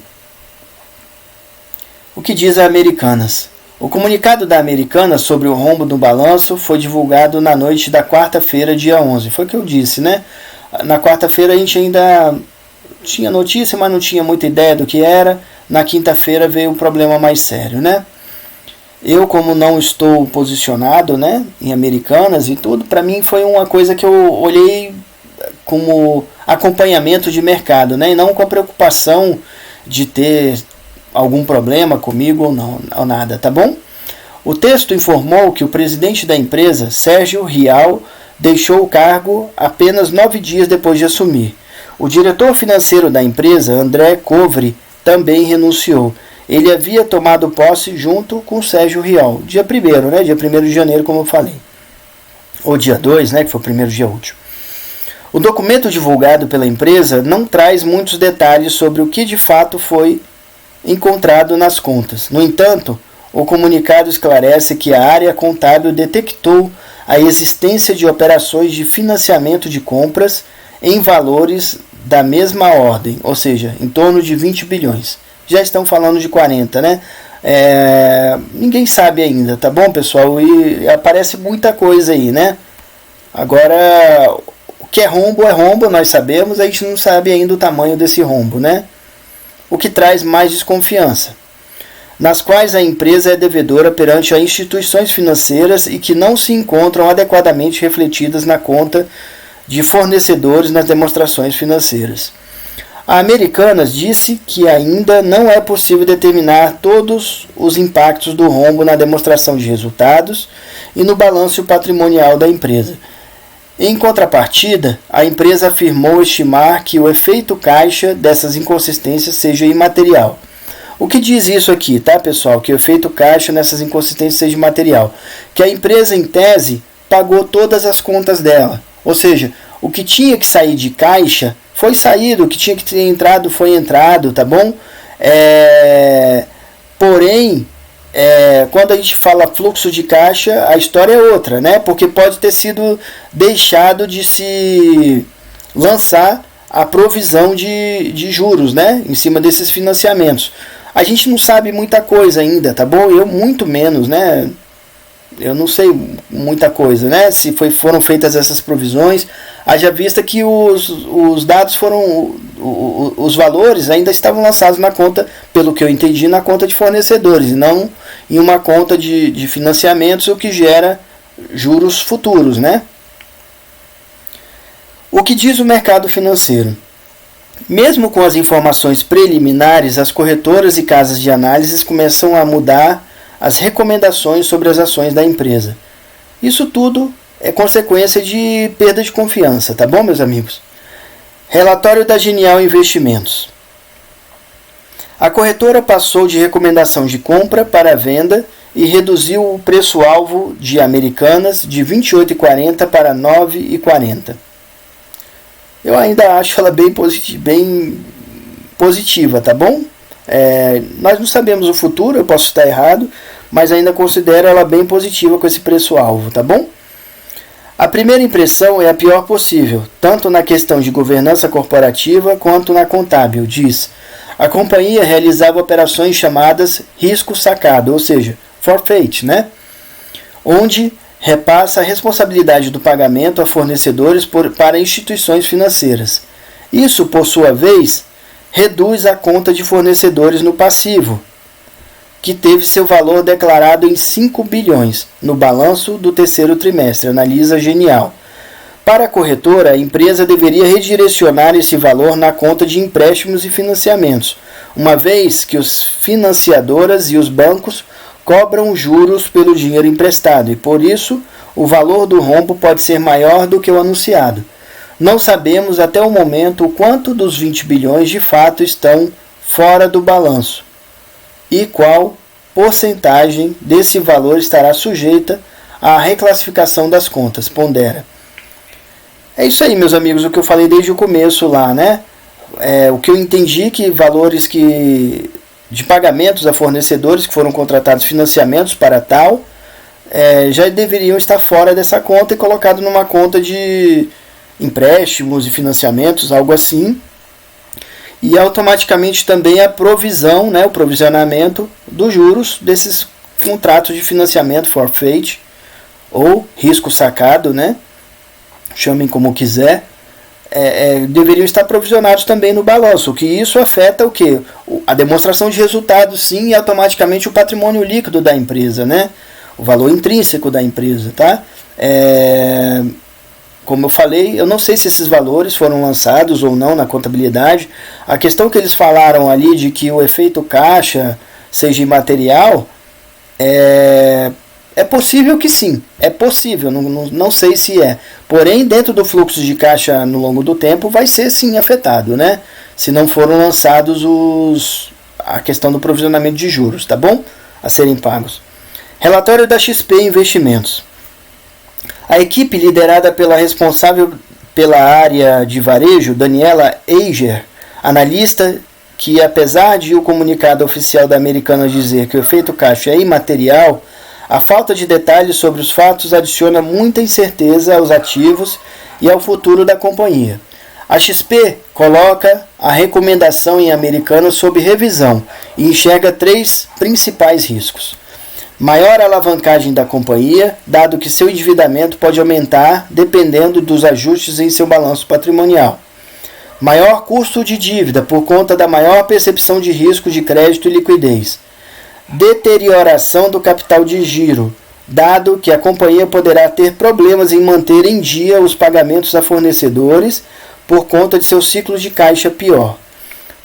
O que diz a Americanas? O comunicado da Americanas sobre o rombo no balanço foi divulgado na noite da quarta-feira, dia 11. Foi o que eu disse, né? Na quarta-feira a gente ainda tinha notícia, mas não tinha muita ideia do que era. Na quinta-feira veio um problema mais sério, né? Eu, como não estou posicionado, né, em Americanas e tudo, para mim foi uma coisa que eu olhei como acompanhamento de mercado, né, e não com a preocupação de ter algum problema comigo ou não, ou nada, tá bom? O texto informou que o presidente da empresa, Sérgio Rial, deixou o cargo apenas 9 dias depois de assumir. O diretor financeiro da empresa, André Covri, também renunciou. Ele havia tomado posse junto com Sérgio Rial, dia 1º, né? Dia 1º de janeiro, como eu falei. Ou dia 2, né? Que foi o primeiro dia útil. O documento divulgado pela empresa não traz muitos detalhes sobre o que de fato foi encontrado nas contas. No entanto, o comunicado esclarece que a área contábil detectou a existência de operações de financiamento de compras em valores da mesma ordem, ou seja, em torno de 20 bilhões. Já estão falando de 40, né? Ninguém sabe ainda, tá bom, pessoal? E aparece muita coisa aí, né? Agora, o que é rombo, nós sabemos, a gente não sabe ainda o tamanho desse rombo, né? O que traz mais desconfiança, nas quais a empresa é devedora perante as instituições financeiras e que não se encontram adequadamente refletidas na conta de fornecedores nas demonstrações financeiras. A Americanas disse que ainda não é possível determinar todos os impactos do rombo na demonstração de resultados e no balanço patrimonial da empresa. Em contrapartida, a empresa afirmou estimar que o efeito caixa dessas inconsistências seja imaterial. O que diz isso aqui, tá, pessoal? Que o efeito caixa nessas inconsistências seja imaterial. Que a empresa, em tese, pagou todas as contas dela. Ou seja, o que tinha que sair de caixa foi saído, o que tinha que ter entrado foi entrado, tá bom? Porém, quando a gente fala fluxo de caixa, a história é outra, né? Porque pode ter sido deixado de se lançar a provisão de juros, né? Em cima desses financiamentos. A gente não sabe muita coisa ainda, tá bom? Eu muito menos, né? Eu não sei muita coisa, né? Se foram feitas essas provisões, haja vista que os dados foram, os valores ainda estavam lançados na conta, pelo que eu entendi, na conta de fornecedores, e não em uma conta de financiamentos, o que gera juros futuros, né? O que diz o mercado financeiro? Mesmo com as informações preliminares, as corretoras e casas de análises começam a mudar as recomendações sobre as ações da empresa. Isso tudo é consequência de perda de confiança, tá bom, meus amigos? Relatório da Genial Investimentos. A corretora passou de recomendação de compra para venda e reduziu o preço-alvo de Americanas de R$ 28,40 para R$ 9,40. Eu ainda acho ela bem positiva, tá bom? Nós não sabemos o futuro, eu posso estar errado, mas ainda considero ela bem positiva com esse preço-alvo, tá bom? A primeira impressão é a pior possível, tanto na questão de governança corporativa quanto na contábil, diz. A companhia realizava operações chamadas risco sacado, ou seja, forfeit, né? Onde repassa a responsabilidade do pagamento a fornecedores para instituições financeiras. Isso, por sua vez, reduz a conta de fornecedores no passivo, que teve seu valor declarado em 5 bilhões no balanço do terceiro trimestre, analisa Genial. Para a corretora, a empresa deveria redirecionar esse valor na conta de empréstimos e financiamentos, uma vez que os financiadoras e os bancos cobram juros pelo dinheiro emprestado e, por isso, o valor do rombo pode ser maior do que o anunciado. Não sabemos até o momento o quanto dos 20 bilhões de fato estão fora do balanço e qual porcentagem desse valor estará sujeita à reclassificação das contas, pondera. É isso aí, meus amigos, o que eu falei desde o começo lá, né? O que eu entendi que valores de pagamentos a fornecedores que foram contratados financiamentos para tal, já deveriam estar fora dessa conta e colocado numa conta de empréstimos e financiamentos, algo assim. E automaticamente também a provisão, né, o provisionamento dos juros desses contratos de financiamento forfeit ou risco sacado, né? Chamem como quiser. Deveriam estar provisionados também no balanço, o que isso afeta o quê? A demonstração de resultados, sim, e automaticamente o patrimônio líquido da empresa, né? O valor intrínseco da empresa, tá? Como eu falei, eu não sei se esses valores foram lançados ou não na contabilidade. A questão que eles falaram ali de que o efeito caixa seja imaterial, é possível que sim, é possível, não sei se é. Porém, dentro do fluxo de caixa no longo do tempo, vai ser sim afetado, né? Se não foram lançados a questão do provisionamento de juros, tá bom? A serem pagos. Relatório da XP Investimentos. A equipe liderada pela responsável pela área de varejo, Daniela Eiger, analista que, apesar de o comunicado oficial da Americanas dizer que o efeito caixa é imaterial, a falta de detalhes sobre os fatos adiciona muita incerteza aos ativos e ao futuro da companhia. A XP coloca a recomendação em Americanas sob revisão e enxerga 3 principais riscos. Maior alavancagem da companhia, dado que seu endividamento pode aumentar dependendo dos ajustes em seu balanço patrimonial. Maior custo de dívida por conta da maior percepção de risco de crédito e liquidez. Deterioração do capital de giro, dado que a companhia poderá ter problemas em manter em dia os pagamentos a fornecedores por conta de seu ciclo de caixa pior.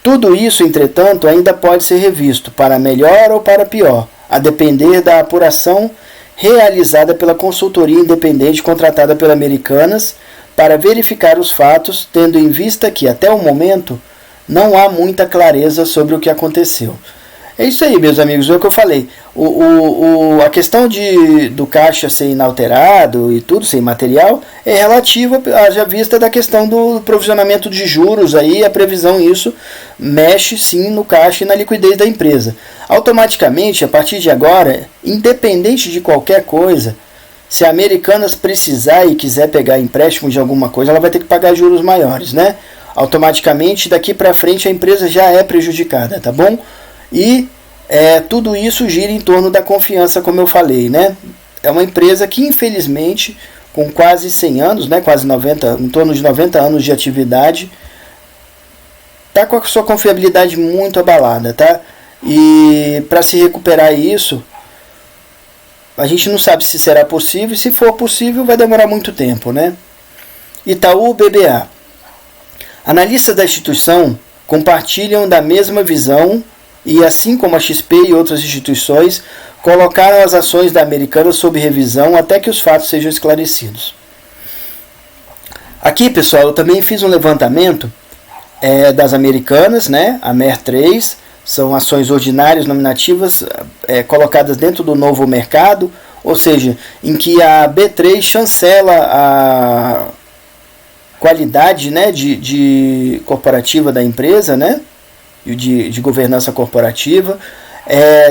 Tudo isso, entretanto, ainda pode ser revisto para melhor ou para pior, a depender da apuração realizada pela consultoria independente contratada pela Americanas para verificar os fatos, tendo em vista que, até o momento, não há muita clareza sobre o que aconteceu. É isso aí, meus amigos, é o que eu falei. A questão do caixa ser inalterado e tudo, sem material, é relativa, haja vista da questão do provisionamento de juros, aí a previsão, isso mexe sim no caixa e na liquidez da empresa. Automaticamente, a partir de agora, independente de qualquer coisa, se a Americanas precisar e quiser pegar empréstimo de alguma coisa, ela vai ter que pagar juros maiores, né? Automaticamente, daqui para frente, a empresa já é prejudicada, tá bom? E tudo isso gira em torno da confiança, como eu falei, né? É uma empresa que, infelizmente, com quase 100 anos, né, quase 90, em torno de 90 anos de atividade, está com a sua confiabilidade muito abalada, tá? E para se recuperar isso, a gente não sabe se será possível, e se for possível vai demorar muito tempo, né? Itaú BBA. Analistas da instituição compartilham da mesma visão e, assim como a XP e outras instituições, colocaram as ações da Americanas sob revisão até que os fatos sejam esclarecidos. Aqui, pessoal, eu também fiz um levantamento das Americanas, né? A MER3, são ações ordinárias nominativas colocadas dentro do novo mercado, ou seja, em que a B3 chancela a qualidade, né, de corporativa da empresa, né? De governança corporativa.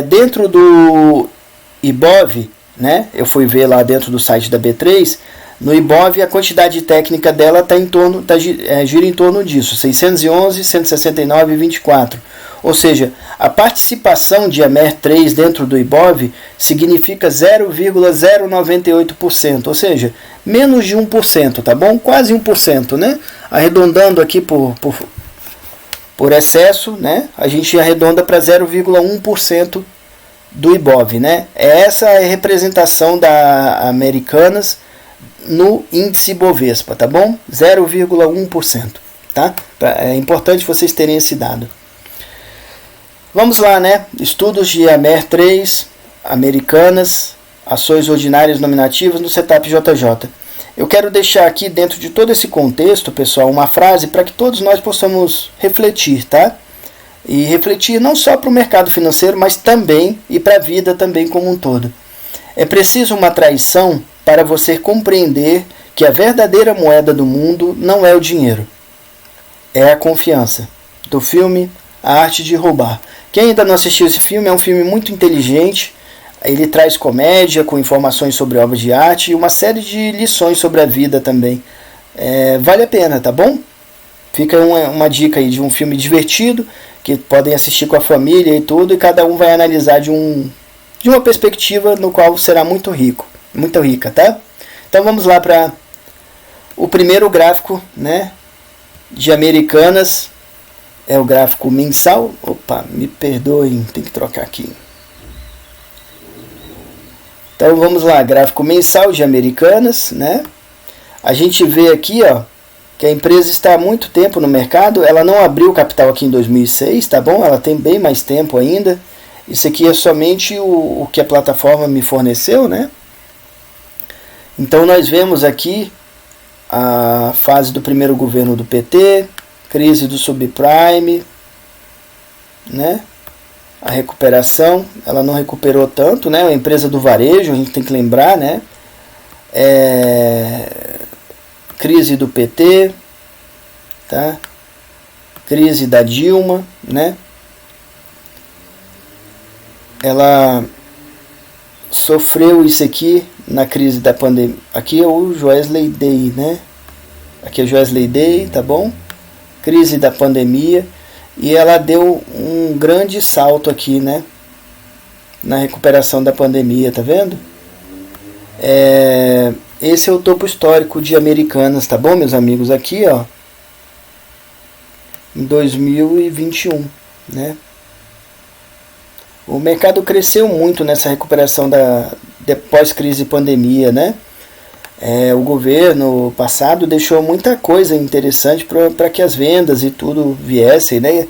Dentro do IBOV, né, eu fui ver lá dentro do site da B3, no IBOV a quantidade técnica dela gira em torno disso, 611, 169 e 24. Ou seja, a participação de AMER3 dentro do IBOV significa 0,098%, ou seja, menos de 1%, tá bom? Quase 1%, né? Arredondando aqui por excesso, né? A gente arredonda para 0,1% do IBOV, né? Essa é a representação da Americanas no índice Bovespa, tá bom? 0,1%, tá? É importante vocês terem esse dado. Vamos lá, né? Estudos de AMER3, Americanas, ações ordinárias nominativas no setup JJ. Eu quero deixar aqui, dentro de todo esse contexto, pessoal, uma frase para que todos nós possamos refletir, tá? E refletir não só para o mercado financeiro, mas também e para a vida também como um todo. É preciso uma traição para você compreender que a verdadeira moeda do mundo não é o dinheiro. É a confiança. Do filme A Arte de Roubar. Quem ainda não assistiu esse filme, é um filme muito inteligente. Ele traz comédia com informações sobre obras de arte e uma série de lições sobre a vida também. Vale a pena, tá bom? Fica uma dica aí de um filme divertido, que podem assistir com a família e tudo, e cada um vai analisar de uma perspectiva no qual será muito rica, tá? Então vamos lá para o primeiro gráfico, né, de Americanas. É o gráfico mensal. Opa, me perdoem, tem que trocar aqui. Então vamos lá, gráfico mensal de Americanas, né? A gente vê aqui, ó, que a empresa está há muito tempo no mercado. Ela não abriu capital aqui em 2006, tá bom? Ela tem bem mais tempo ainda. Isso aqui é somente o que a plataforma me forneceu, né? Então nós vemos aqui a fase do primeiro governo do PT, crise do subprime, né? A recuperação, ela não recuperou tanto, né? A empresa do varejo, a gente tem que lembrar, né? Crise do PT, tá? Crise da Dilma, né? Ela sofreu isso aqui na crise da pandemia. Aqui é o Joesley Day, né? Aqui é o Joesley Day, tá bom? Crise da pandemia. E ela deu um grande salto aqui, né? Na recuperação da pandemia, tá vendo? Esse é o topo histórico de Americanas, tá bom, meus amigos? Aqui, ó, em 2021, né? O mercado cresceu muito nessa recuperação depois crise pandemia, né? O governo passado deixou muita coisa interessante para que as vendas e tudo viessem, né?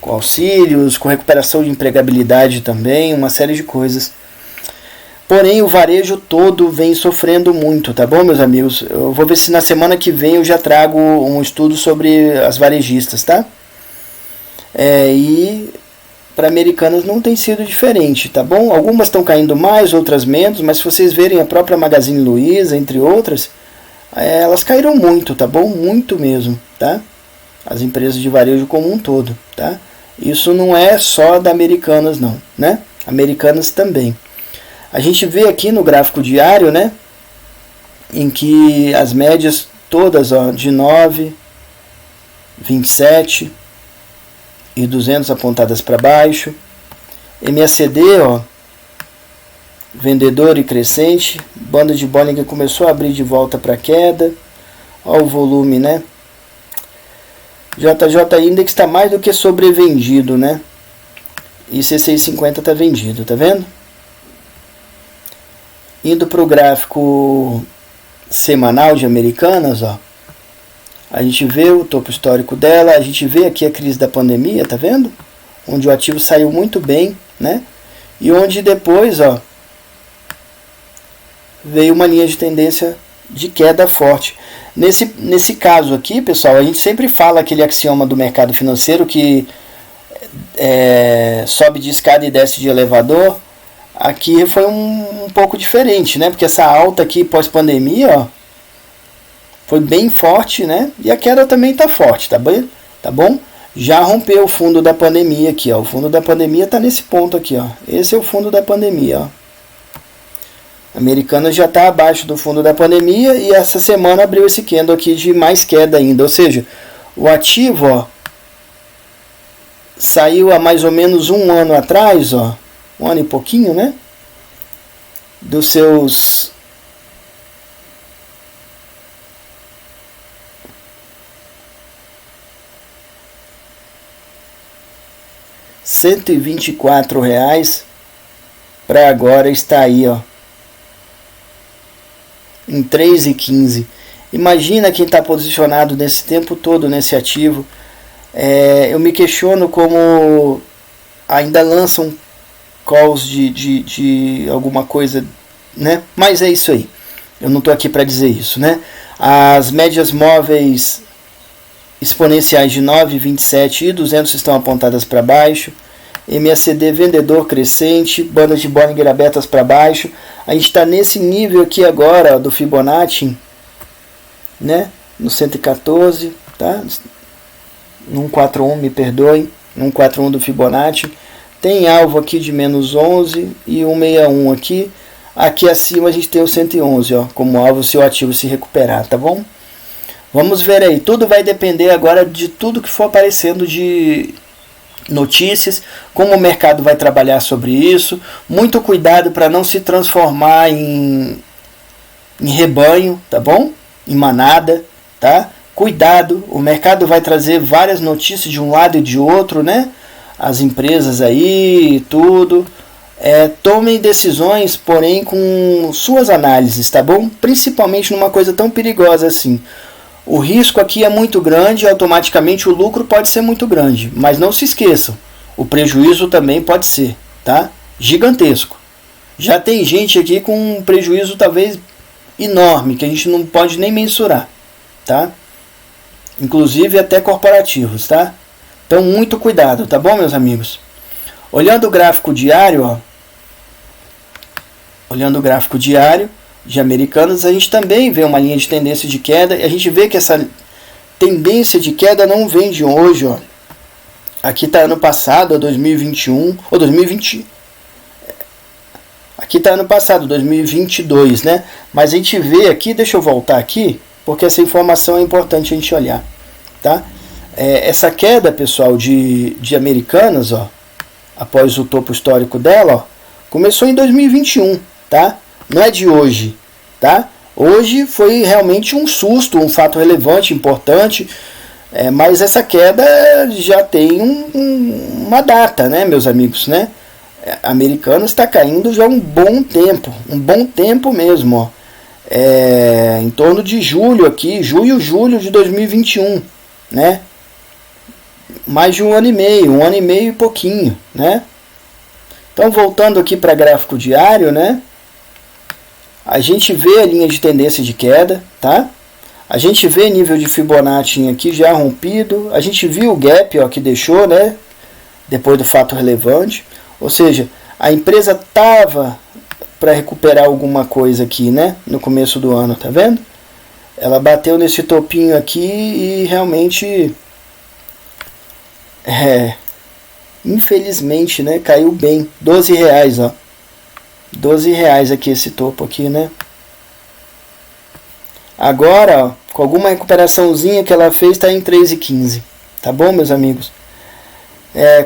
Com auxílios, com recuperação de empregabilidade também, uma série de coisas. Porém, o varejo todo vem sofrendo muito, tá bom, meus amigos? Eu vou ver se na semana que vem eu já trago um estudo sobre as varejistas, tá? E para Americanas não tem sido diferente, tá bom? Algumas estão caindo mais, outras menos, mas se vocês verem a própria Magazine Luiza, entre outras, elas caíram muito, tá bom? Muito mesmo, tá? As empresas de varejo como um todo, tá? Isso não é só da Americanas não, né? Americanas também. A gente vê aqui no gráfico diário, né? Em que as médias todas, ó, de 9, 27 e 200 apontadas para baixo. MACD, ó, vendedor e crescente. Banda de Bollinger começou a abrir de volta para queda. Ó o volume, né? JJ Index está mais do que sobrevendido, né? E C650 está vendido, tá vendo? Indo para o gráfico semanal de Americanas, ó, a gente vê o topo histórico dela, a gente vê aqui a crise da pandemia, tá vendo? Onde o ativo saiu muito bem, né? E onde depois, ó, veio uma linha de tendência de queda forte. Nesse caso aqui, pessoal, a gente sempre fala aquele axioma do mercado financeiro que sobe de escada e desce de elevador. Aqui foi um pouco diferente, né? Porque essa alta aqui pós-pandemia, ó, foi bem forte, né? E a queda também tá forte, tá bem? Tá bom? Já rompeu o fundo da pandemia aqui, ó. O fundo da pandemia tá nesse ponto aqui, ó. Esse é o fundo da pandemia, ó. Americanas já está abaixo do fundo da pandemia e essa semana abriu esse candle aqui de mais queda ainda. Ou seja, o ativo, ó, saiu há mais ou menos um ano atrás, ó, um ano e pouquinho, né? Dos seus R$ 124 para agora está aí, ó, em 3,15. Imagina quem está posicionado nesse tempo todo nesse ativo. Eu me questiono como ainda lançam calls de alguma coisa, né? Mas é isso aí. Eu não estou aqui para dizer isso, né? As médias móveis exponenciais de 9, 27 e 200 estão apontadas para baixo. MACD vendedor crescente, bandas de Bollinger abertas para baixo. A gente está nesse nível aqui agora, ó, do Fibonacci, né? No 114, tá? No 141, me perdoe, no 141 do Fibonacci. Tem alvo aqui de menos 11 e 161 aqui. Aqui acima a gente tem o 111, ó, como alvo se o ativo se recuperar, tá bom? Vamos ver aí, tudo vai depender agora de tudo que for aparecendo de notícias, como o mercado vai trabalhar sobre isso. Muito cuidado para não se transformar em rebanho, tá bom? Em manada, tá? Cuidado, o mercado vai trazer várias notícias de um lado e de outro, né? As empresas aí, tudo. Tomem decisões, porém com suas análises, tá bom? Principalmente numa coisa tão perigosa assim. O risco aqui é muito grande e automaticamente o lucro pode ser muito grande. Mas não se esqueçam, o prejuízo também pode ser, tá? Gigantesco. Já tem gente aqui com um prejuízo talvez enorme, que a gente não pode nem mensurar, tá? Inclusive até corporativos, tá? Então muito cuidado, tá bom, meus amigos? Olhando o gráfico diário, ó. Olhando o gráfico diário de Americanas, a gente também vê uma linha de tendência de queda. E a gente vê que essa tendência de queda não vem de hoje, ó. Aqui está ano passado, 2021, ou 2020. Aqui está ano passado, 2022, né? Mas a gente vê aqui, deixa eu voltar aqui, porque essa informação é importante a gente olhar, tá? Essa queda, pessoal, de Americanas, ó, após o topo histórico dela, ó, começou em 2021, tá? Não é de hoje, tá? Hoje foi realmente um susto, um fato relevante, importante, mas essa queda já tem uma data, né, meus amigos, né? Americanas está caindo já há um bom tempo mesmo, ó. Em torno de julho aqui, julho de 2021, né? Mais de um ano e meio e pouquinho, né? Então voltando aqui para gráfico diário, né? a gente vê a linha de tendência de queda, tá? A gente vê nível de Fibonacci aqui já rompido, a gente viu o gap, ó, que deixou, né? Depois do fato relevante, ou seja, a empresa tava para recuperar alguma coisa aqui, né? No começo do ano, tá vendo? Ela bateu nesse topinho aqui e realmente, infelizmente, né? Caiu bem, R$12, ó. R$12 aqui esse topo aqui, né? Agora, ó, com alguma recuperaçãozinha que ela fez, está em 3,15. Tá bom, meus amigos?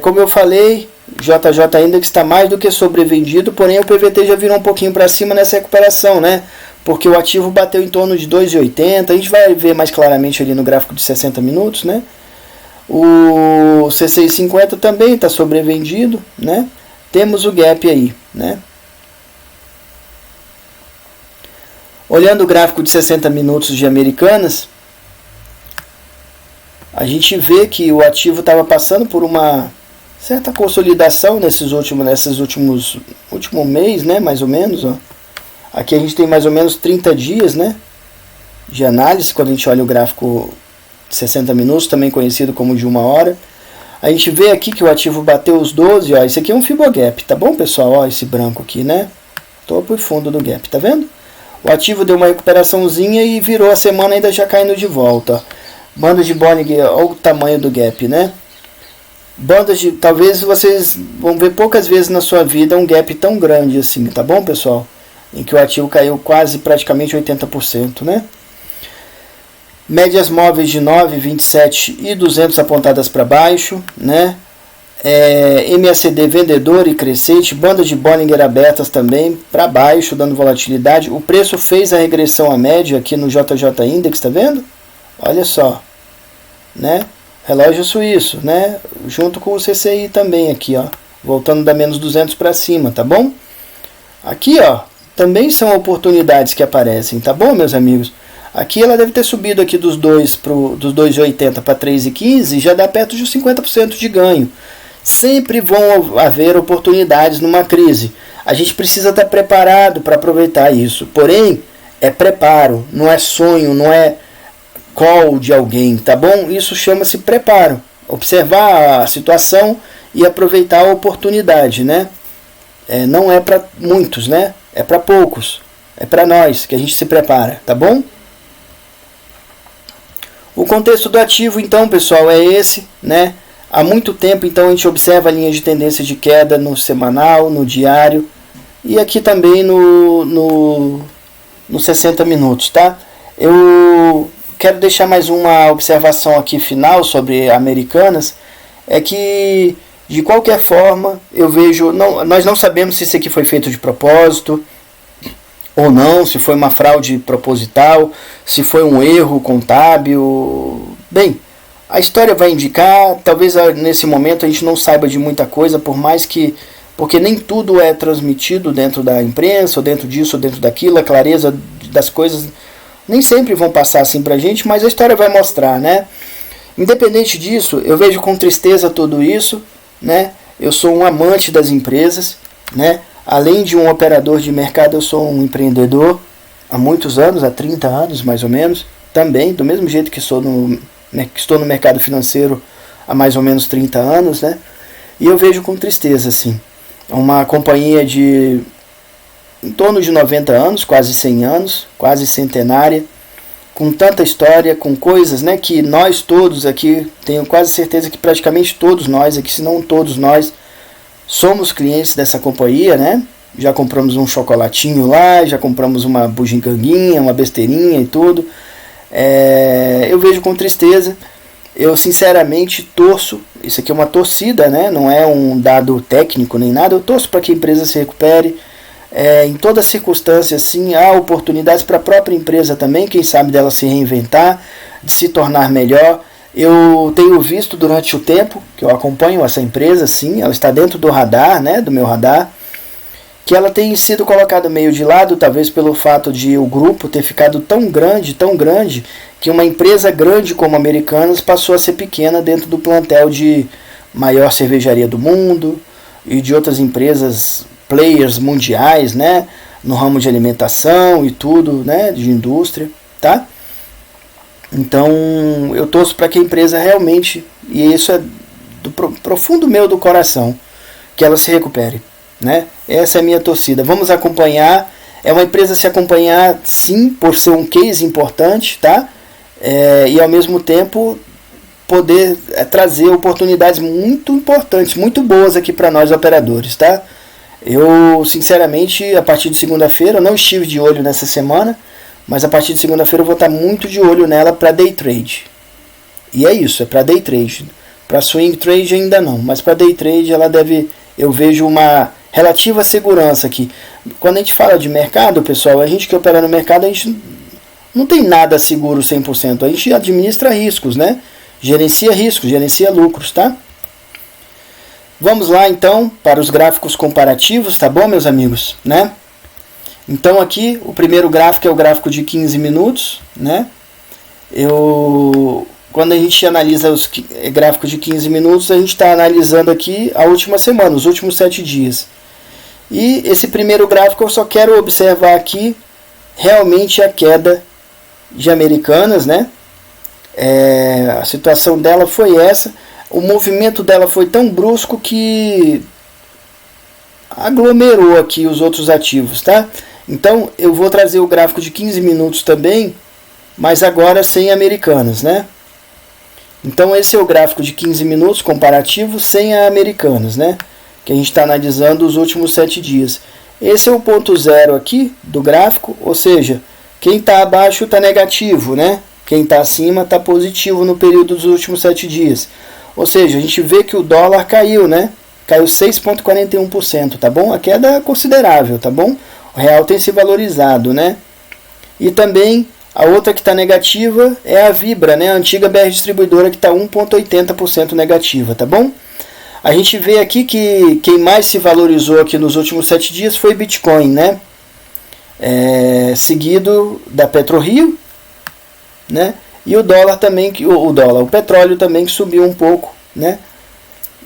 Como eu falei, JJ Index está mais do que sobrevendido, porém o PVT já virou um pouquinho para cima nessa recuperação, né? Porque o ativo bateu em torno de 2,80. A gente vai ver mais claramente ali no gráfico de 60 minutos, né? O C650 também está sobrevendido, né? Temos o gap aí, né? Olhando o gráfico de 60 minutos de Americanas, a gente vê que o ativo estava passando por uma certa consolidação último mês, né, mais ou menos. Ó. Aqui a gente tem mais ou menos 30 dias, né, de análise, quando a gente olha o gráfico de 60 minutos, também conhecido como de 1 hora. A gente vê aqui que o ativo bateu os 12, ó, isso aqui é um Fibogap, tá bom, pessoal? Ó, esse branco aqui, né, topo e fundo do gap, tá vendo? O ativo deu uma recuperaçãozinha e virou a semana ainda já caindo de volta. Ó. Banda de Bollinger, olha o tamanho do gap, né? Bandas de... Talvez vocês vão ver poucas vezes na sua vida um gap tão grande assim, tá bom, pessoal? Em que o ativo caiu praticamente 80%, né? Médias móveis de 9, 27 e 200 apontadas para baixo, né? MACD vendedor e crescente, bandas de Bollinger abertas também para baixo, dando volatilidade. O preço fez a regressão à média aqui no JJ Index, tá vendo? Olha só, né? Relógio suíço, né? Junto com o CCI também aqui, ó, voltando da menos 200 para cima, tá bom? Aqui, ó, também são oportunidades que aparecem, tá bom, meus amigos? Aqui ela deve ter subido aqui dos 2,80 para 3,15 e já dá perto de 50% de ganho. Sempre vão haver oportunidades numa crise. A gente precisa estar preparado para aproveitar isso. Porém, é preparo, não é sonho, não é call de alguém, tá bom? Isso chama-se preparo. Observar a situação e aproveitar a oportunidade, né? Não é para muitos, né? É para poucos. É para nós que a gente se prepara, tá bom? O contexto do ativo, então, pessoal, é esse, né? Há muito tempo, então, a gente observa a linha de tendência de queda no semanal, no diário e aqui também no 60 minutos, tá? Eu quero deixar mais uma observação aqui final sobre Americanas, é que, de qualquer forma, eu vejo... nós não sabemos se isso aqui foi feito de propósito ou não, se foi uma fraude proposital, se foi um erro contábil. Bem, a história vai indicar, talvez nesse momento a gente não saiba de muita coisa, porque nem tudo é transmitido dentro da imprensa, ou dentro disso, ou dentro daquilo, a clareza das coisas nem sempre vão passar assim pra gente, mas a história vai mostrar, né? Independente disso, eu vejo com tristeza tudo isso, né? Eu sou um amante das empresas, né? Além de um operador de mercado, eu sou um empreendedor há muitos anos, há 30 anos mais ou menos, também, do mesmo jeito que estou no mercado financeiro há mais ou menos 30 anos, né? E eu vejo com tristeza, assim, uma companhia de em torno de 90 anos, quase 100 anos, quase centenária, com tanta história, com coisas, né, que nós todos aqui, tenho quase certeza que praticamente todos nós aqui, se não todos nós, somos clientes dessa companhia, né? Já compramos um chocolatinho lá, já compramos uma bugiganguinha, uma besteirinha e tudo. Eu vejo com tristeza. Eu sinceramente torço, isso aqui é uma torcida, né? Não é um dado técnico nem nada, eu torço para que a empresa se recupere. Em toda circunstância, assim, há oportunidades para a própria empresa também, quem sabe dela se reinventar, de se tornar melhor. Eu tenho visto durante o tempo que eu acompanho essa empresa, sim, ela está dentro do radar, né, do meu radar, que ela tem sido colocada meio de lado, talvez pelo fato de o grupo ter ficado tão grande, que uma empresa grande como a Americanas passou a ser pequena dentro do plantel de maior cervejaria do mundo e de outras empresas, players mundiais, né? no ramo de alimentação e tudo, né, de indústria, tá? Então eu torço para que a empresa realmente, e isso é do profundo meu do coração, que ela se recupere, né? Essa é a minha torcida. Vamos acompanhar. É uma empresa a se acompanhar, sim, por ser um case importante, tá? E ao mesmo tempo poder trazer oportunidades muito importantes, muito boas aqui para nós operadores, tá? Eu, sinceramente, a partir de segunda-feira, eu não estive de olho nessa semana, mas a partir de segunda-feira eu vou estar muito de olho nela para day trade. E é isso, é para day trade. Para swing trade ainda não, mas para day trade ela deve, eu vejo uma relativa segurança aqui. Quando a gente fala de mercado, pessoal, a gente que opera no mercado, a gente não tem nada seguro 100%, a gente administra riscos, né? Gerencia riscos, gerencia lucros, tá? Vamos lá então para os gráficos comparativos, tá bom, meus amigos, né? Então aqui o primeiro gráfico é o gráfico de 15 minutos, né? Quando a gente analisa os gráficos de 15 minutos, a gente está analisando aqui a última semana, os últimos 7 dias. E esse primeiro gráfico eu só quero observar aqui realmente a queda de Americanas, né? A situação dela foi essa. O movimento dela foi tão brusco que aglomerou aqui os outros ativos, tá? Então eu vou trazer o gráfico de 15 minutos também, mas agora sem Americanas, né? Então esse é o gráfico de 15 minutos comparativo sem a Americanas, né? Que a gente está analisando os últimos 7 dias. Esse é o ponto zero aqui do gráfico, ou seja, quem está abaixo está negativo, né? Quem está acima está positivo no período dos últimos 7 dias. Ou seja, a gente vê que o dólar caiu, né? Caiu 6,41%, tá bom? A queda é considerável, tá bom? O real tem se valorizado, né? E também a outra que está negativa é a Vibra, né? A antiga BR Distribuidora, que está 1,80% negativa, tá bom? A gente vê aqui que quem mais se valorizou aqui nos últimos 7 dias foi Bitcoin, né? Seguido da PetroRio, né? E o dólar também, o petróleo também que subiu um pouco, né?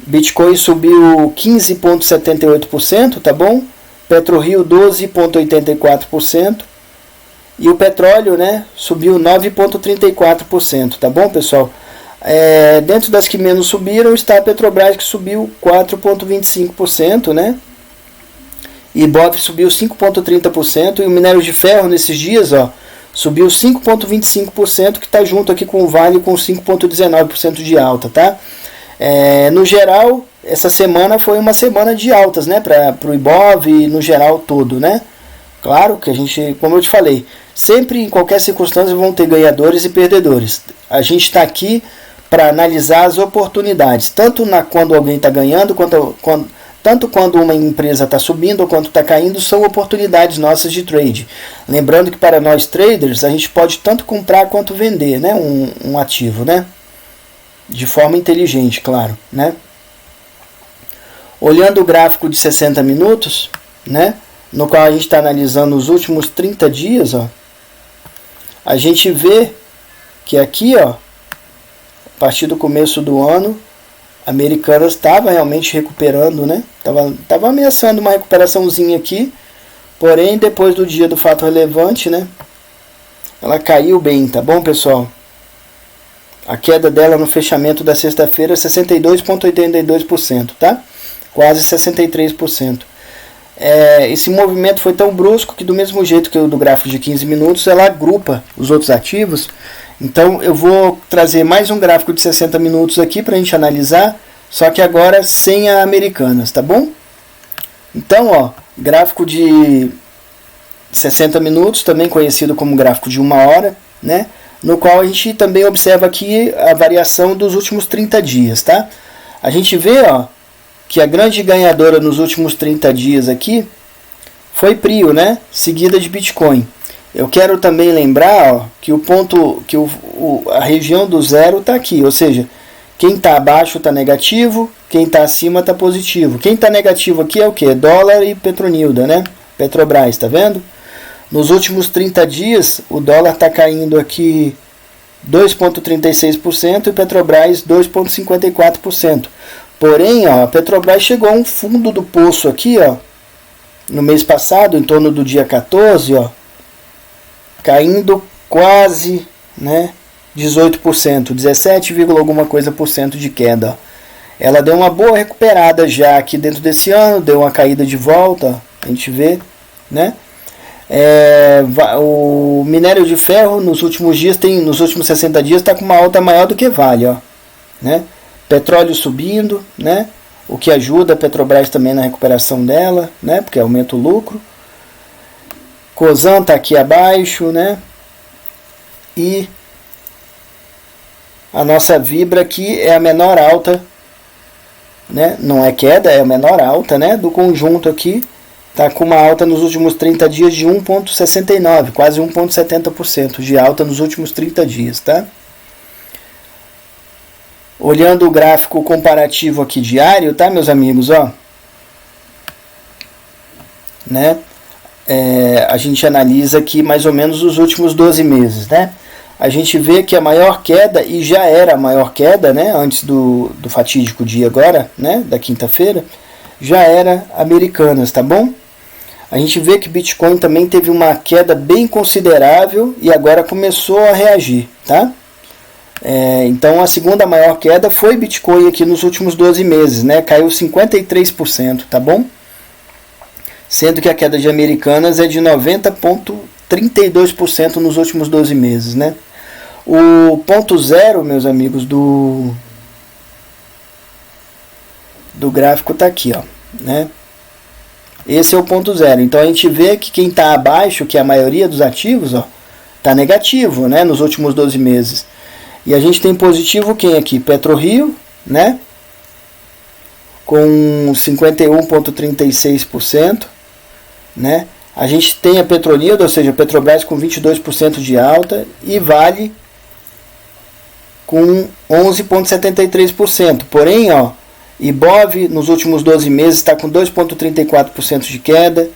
Bitcoin subiu 15,78%, tá bom? PetroRio 12,84%. E o petróleo, né, subiu 9,34%, tá bom, pessoal? Dentro das que menos subiram está a Petrobras, que subiu 4,25%, né? E Ibov subiu 5,30%. E o minério de ferro nesses dias, ó, subiu 5,25%, que está junto aqui com o Vale com 5,19% de alta, tá? No geral, essa semana foi uma semana de altas, né? Para o Ibov e no geral todo, né? Claro que a gente, como eu te falei, sempre em qualquer circunstância vão ter ganhadores e perdedores. A gente está aqui para analisar as oportunidades, tanto quando alguém está ganhando, tanto quando uma empresa está subindo ou quando está caindo, são oportunidades nossas de trade. Lembrando que para nós traders, a gente pode tanto comprar quanto vender, né, um ativo, né? De forma inteligente, claro, né? Olhando o gráfico de 60 minutos, né, no qual a gente está analisando os últimos 30 dias, ó, a gente vê que aqui, ó, a partir do começo do ano, a Americanas estava realmente recuperando, né? Tava ameaçando uma recuperaçãozinha aqui, porém depois do dia do fato relevante, né, ela caiu bem, tá bom, pessoal? A queda dela no fechamento da sexta-feira é 62,82%, tá? Quase 63%. Esse movimento foi tão brusco que, do mesmo jeito que o do gráfico de 15 minutos, ela agrupa os outros ativos. Então eu vou trazer mais um gráfico de 60 minutos aqui para a gente analisar, só que agora sem a Americanas, tá bom? Então, ó, gráfico de 60 minutos, também conhecido como gráfico de 1 hora, né? No qual a gente também observa aqui a variação dos últimos 30 dias, tá? A gente vê, ó, que a grande ganhadora nos últimos 30 dias aqui foi Prio, né? Seguida de Bitcoin. Eu quero também lembrar, ó, que o ponto, que a região do zero está aqui, ou seja, quem está abaixo está negativo, quem está acima está positivo. Quem está negativo aqui é o que? Dólar e Petronilda, né? Petrobras, tá vendo? Nos últimos 30 dias, o dólar está caindo aqui 2,36% e Petrobras 2,54%. Porém, ó, a Petrobras chegou a um fundo do poço aqui, ó, no mês passado, em torno do dia 14, ó, caindo quase, né, 18%, 17, alguma coisa por cento de queda. Ó. Ela deu uma boa recuperada já aqui dentro desse ano, deu uma caída de volta, ó, a gente vê, né? O minério de ferro nos últimos dias, nos últimos 60 dias, está com uma alta maior do que Vale, ó, né? Petróleo subindo, né? O que ajuda a Petrobras também na recuperação dela, né? Porque aumenta o lucro. Cosan está aqui abaixo, né? E a nossa Vibra aqui é a menor alta, né? Não é queda, é a menor alta, né? Do conjunto aqui. Está com uma alta nos últimos 30 dias de 1,69, quase 1,70% de alta nos últimos 30 dias, tá? Olhando o gráfico comparativo aqui diário, tá, meus amigos, ó, né? A gente analisa aqui mais ou menos os últimos 12 meses, né? A gente vê que a maior queda, e já era a maior queda, né, antes do fatídico dia agora, né, da quinta-feira, já era Americanas, tá bom? A gente vê que Bitcoin também teve uma queda bem considerável e agora começou a reagir, tá? Então a segunda maior queda foi Bitcoin aqui nos últimos 12 meses, né? Caiu 53%, tá bom? Sendo que a queda de Americanas é de 90,32% nos últimos 12 meses, né? O ponto zero, meus amigos, do gráfico tá aqui, ó, né? Esse é o ponto zero. Então a gente vê que quem está abaixo, que é a maioria dos ativos, ó, tá negativo, né, nos últimos 12 meses. E a gente tem positivo quem aqui? PetroRio, né, com 51,36%, né? A gente tem a Petronildo, ou seja, a Petrobras com 22% de alta, e Vale com 11,73%. Porém, ó, Ibov nos últimos 12 meses está com 2,34% de queda,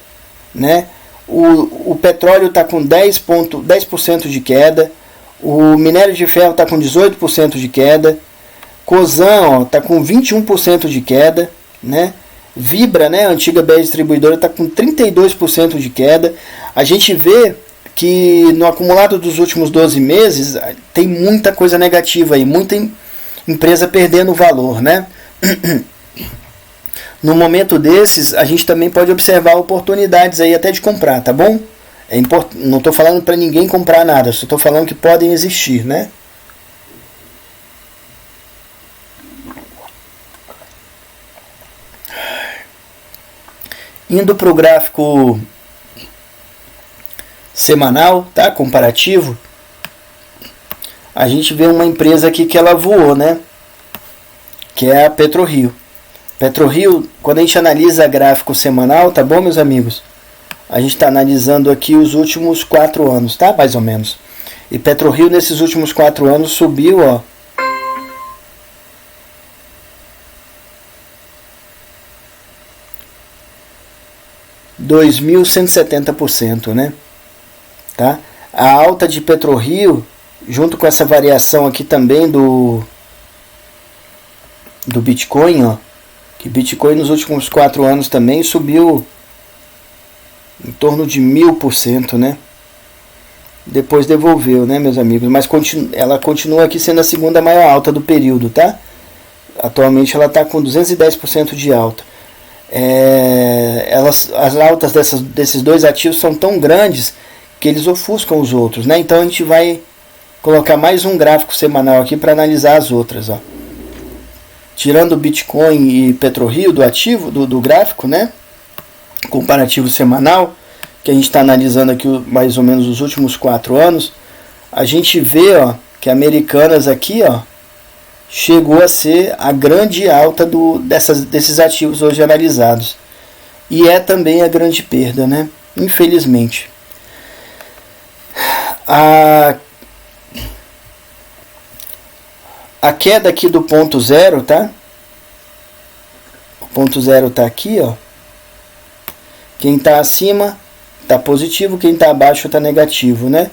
né? O petróleo está com 10% de queda, o minério de ferro está com 18% de queda, Cosan está com 21% de queda, né? Vibra, né, a antiga BR distribuidora, está com 32% de queda. A gente vê que no acumulado dos últimos 12 meses tem muita coisa negativa aí, muita empresa perdendo valor, né? No momento desses, a gente também pode observar oportunidades aí até de comprar, tá bom? Não estou falando para ninguém comprar nada, só estou falando que podem existir, né? Indo para o gráfico semanal, tá? Comparativo, a gente vê uma empresa aqui que ela voou, né? Que é a PetroRio. PetroRio, quando a gente analisa gráfico semanal, tá bom, meus amigos? A gente está analisando aqui os últimos 4 anos, tá? Mais ou menos. E PetroRio nesses últimos 4 anos subiu, ó, $2.170%, né? Tá? A alta de PetroRio, junto com essa variação aqui também do Bitcoin, ó, que Bitcoin nos últimos 4 anos também subiu em torno de 1000%, né? Depois devolveu, né, meus amigos? Mas ela continua aqui sendo a segunda maior alta do período, tá? Atualmente ela está com 210% de alta. As altas desses dois ativos são tão grandes que eles ofuscam os outros, né? Então a gente vai colocar mais um gráfico semanal aqui para analisar as outras, ó. Tirando Bitcoin e PetroRio do ativo, do gráfico, né? Comparativo semanal, que a gente está analisando aqui mais ou menos os últimos 4 anos, a gente vê, ó, que Americanas aqui, ó, chegou a ser a grande alta desses ativos hoje analisados. E é também a grande perda, né? Infelizmente. A queda aqui do ponto zero, tá? O ponto zero tá aqui, ó. Quem está acima está positivo, quem está abaixo está negativo, né?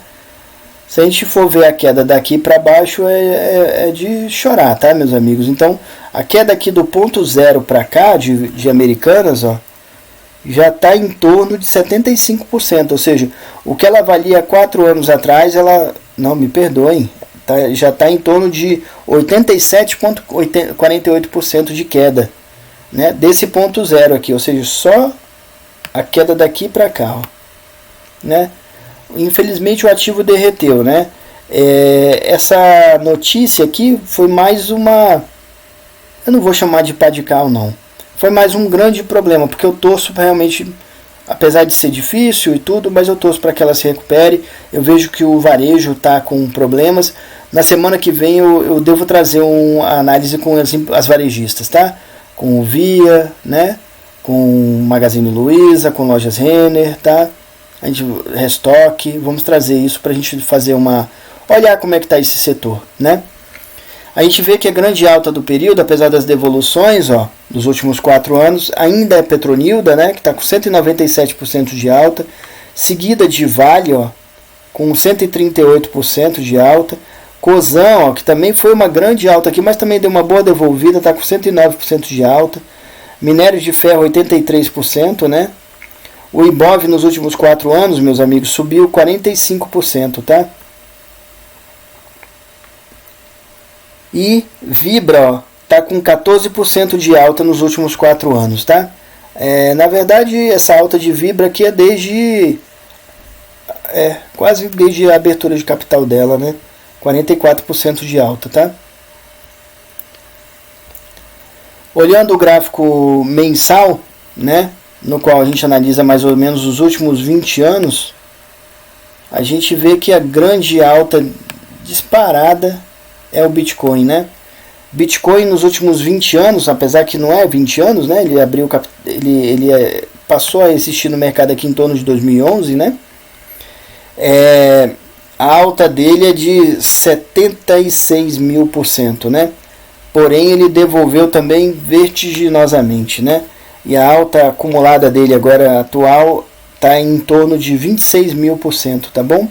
Se a gente for ver a queda daqui para baixo é de chorar, tá, meus amigos? Então, a queda aqui do ponto zero para cá, de Americanas, ó, já está em torno de 75%, ou seja, o que ela valia 4 anos atrás, ela, não, me perdoem, já está em torno de 87,48% de queda, né, desse ponto zero aqui, ou seja, só a queda daqui para cá, ó, né? Infelizmente o ativo derreteu, né? Essa notícia aqui foi mais uma, eu não vou chamar de pá de cal não, foi mais um grande problema, porque eu torço realmente, apesar de ser difícil e tudo, mas eu torço para que ela se recupere. Eu vejo que o varejo está com problemas. Na semana que vem eu devo trazer uma análise com as varejistas, tá? Com o Via, né? Com o Magazine Luiza, com lojas Renner, tá? A gente restoque, vamos trazer isso para a gente fazer olhar como é que está esse setor, né? A gente vê que a grande alta do período, apesar das devoluções, ó, dos últimos 4 anos, ainda é Petronilda, né, que está com 197% de alta, seguida de Vale, ó, com 138% de alta, Cosan, ó, que também foi uma grande alta aqui, mas também deu uma boa devolvida, está com 109% de alta, Minério de Ferro 83%, né? O Ibov nos últimos 4 anos, meus amigos, subiu 45%, tá? E Vibra está com 14% de alta nos últimos 4 anos, tá? Na verdade, essa alta de Vibra aqui é quase desde a abertura de capital dela, né? 44% de alta, tá? Olhando o gráfico mensal, né? No qual a gente analisa mais ou menos os últimos 20 anos, a gente vê que a grande alta disparada é o Bitcoin, né? Bitcoin nos últimos 20 anos, apesar que não é 20 anos, né? Ele passou a existir no mercado aqui em torno de 2011, né? A alta dele é de 76.000%, né? Porém, ele devolveu também vertiginosamente, né? E a alta acumulada dele agora atual está em torno de 26.000%, tá bom?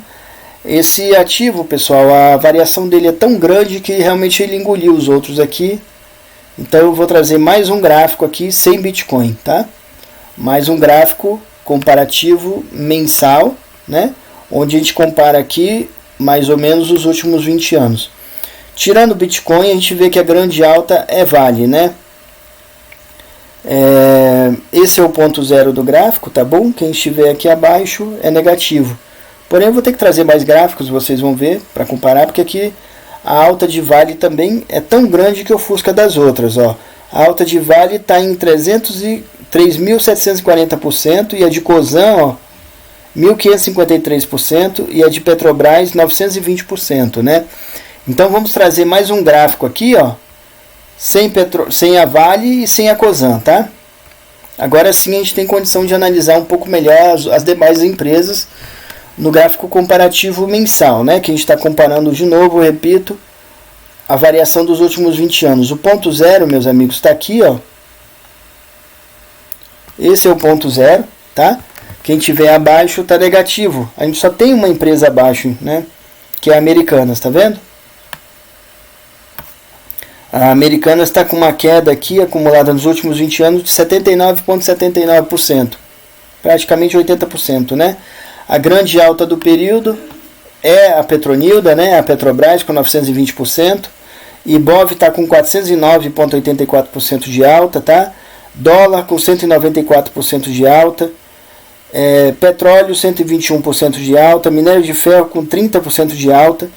Esse ativo, pessoal, a variação dele é tão grande que realmente ele engoliu os outros aqui. Então eu vou trazer mais um gráfico aqui sem Bitcoin, tá? Mais um gráfico comparativo mensal, né? Onde a gente compara aqui mais ou menos os últimos 20 anos. Tirando o Bitcoin, a gente vê que a grande alta é Vale, né? Esse é o ponto zero do gráfico, tá bom? Quem estiver aqui abaixo é negativo. Porém, eu vou ter que trazer mais gráficos, vocês vão ver, para comparar, porque aqui a alta de Vale também é tão grande que ofusca das outras. Ó. A alta de Vale está em 3.740% e a de Cosan, ó, 1.553% e a de Petrobras 920%, né? Então vamos trazer mais um gráfico aqui, ó, sem a Vale e sem a Cosan, tá? Agora sim a gente tem condição de analisar um pouco melhor as demais empresas no gráfico comparativo mensal, né? Que a gente está comparando de novo, eu repito, a variação dos últimos 20 anos. O ponto zero, meus amigos, está aqui, ó. Esse é o ponto zero, tá? Quem tiver abaixo está negativo. A gente só tem uma empresa abaixo, né? Que é a Americanas, tá vendo? A Americanas está com uma queda aqui acumulada nos últimos 20 anos de 79,79%. Praticamente 80%, né? A grande alta do período é a Petronilda, né? A Petrobras com 920%. Ibov está com 409,84% de alta, tá? Dólar com 194% de alta. Petróleo 121% de alta. Minério de ferro com 30% de alta.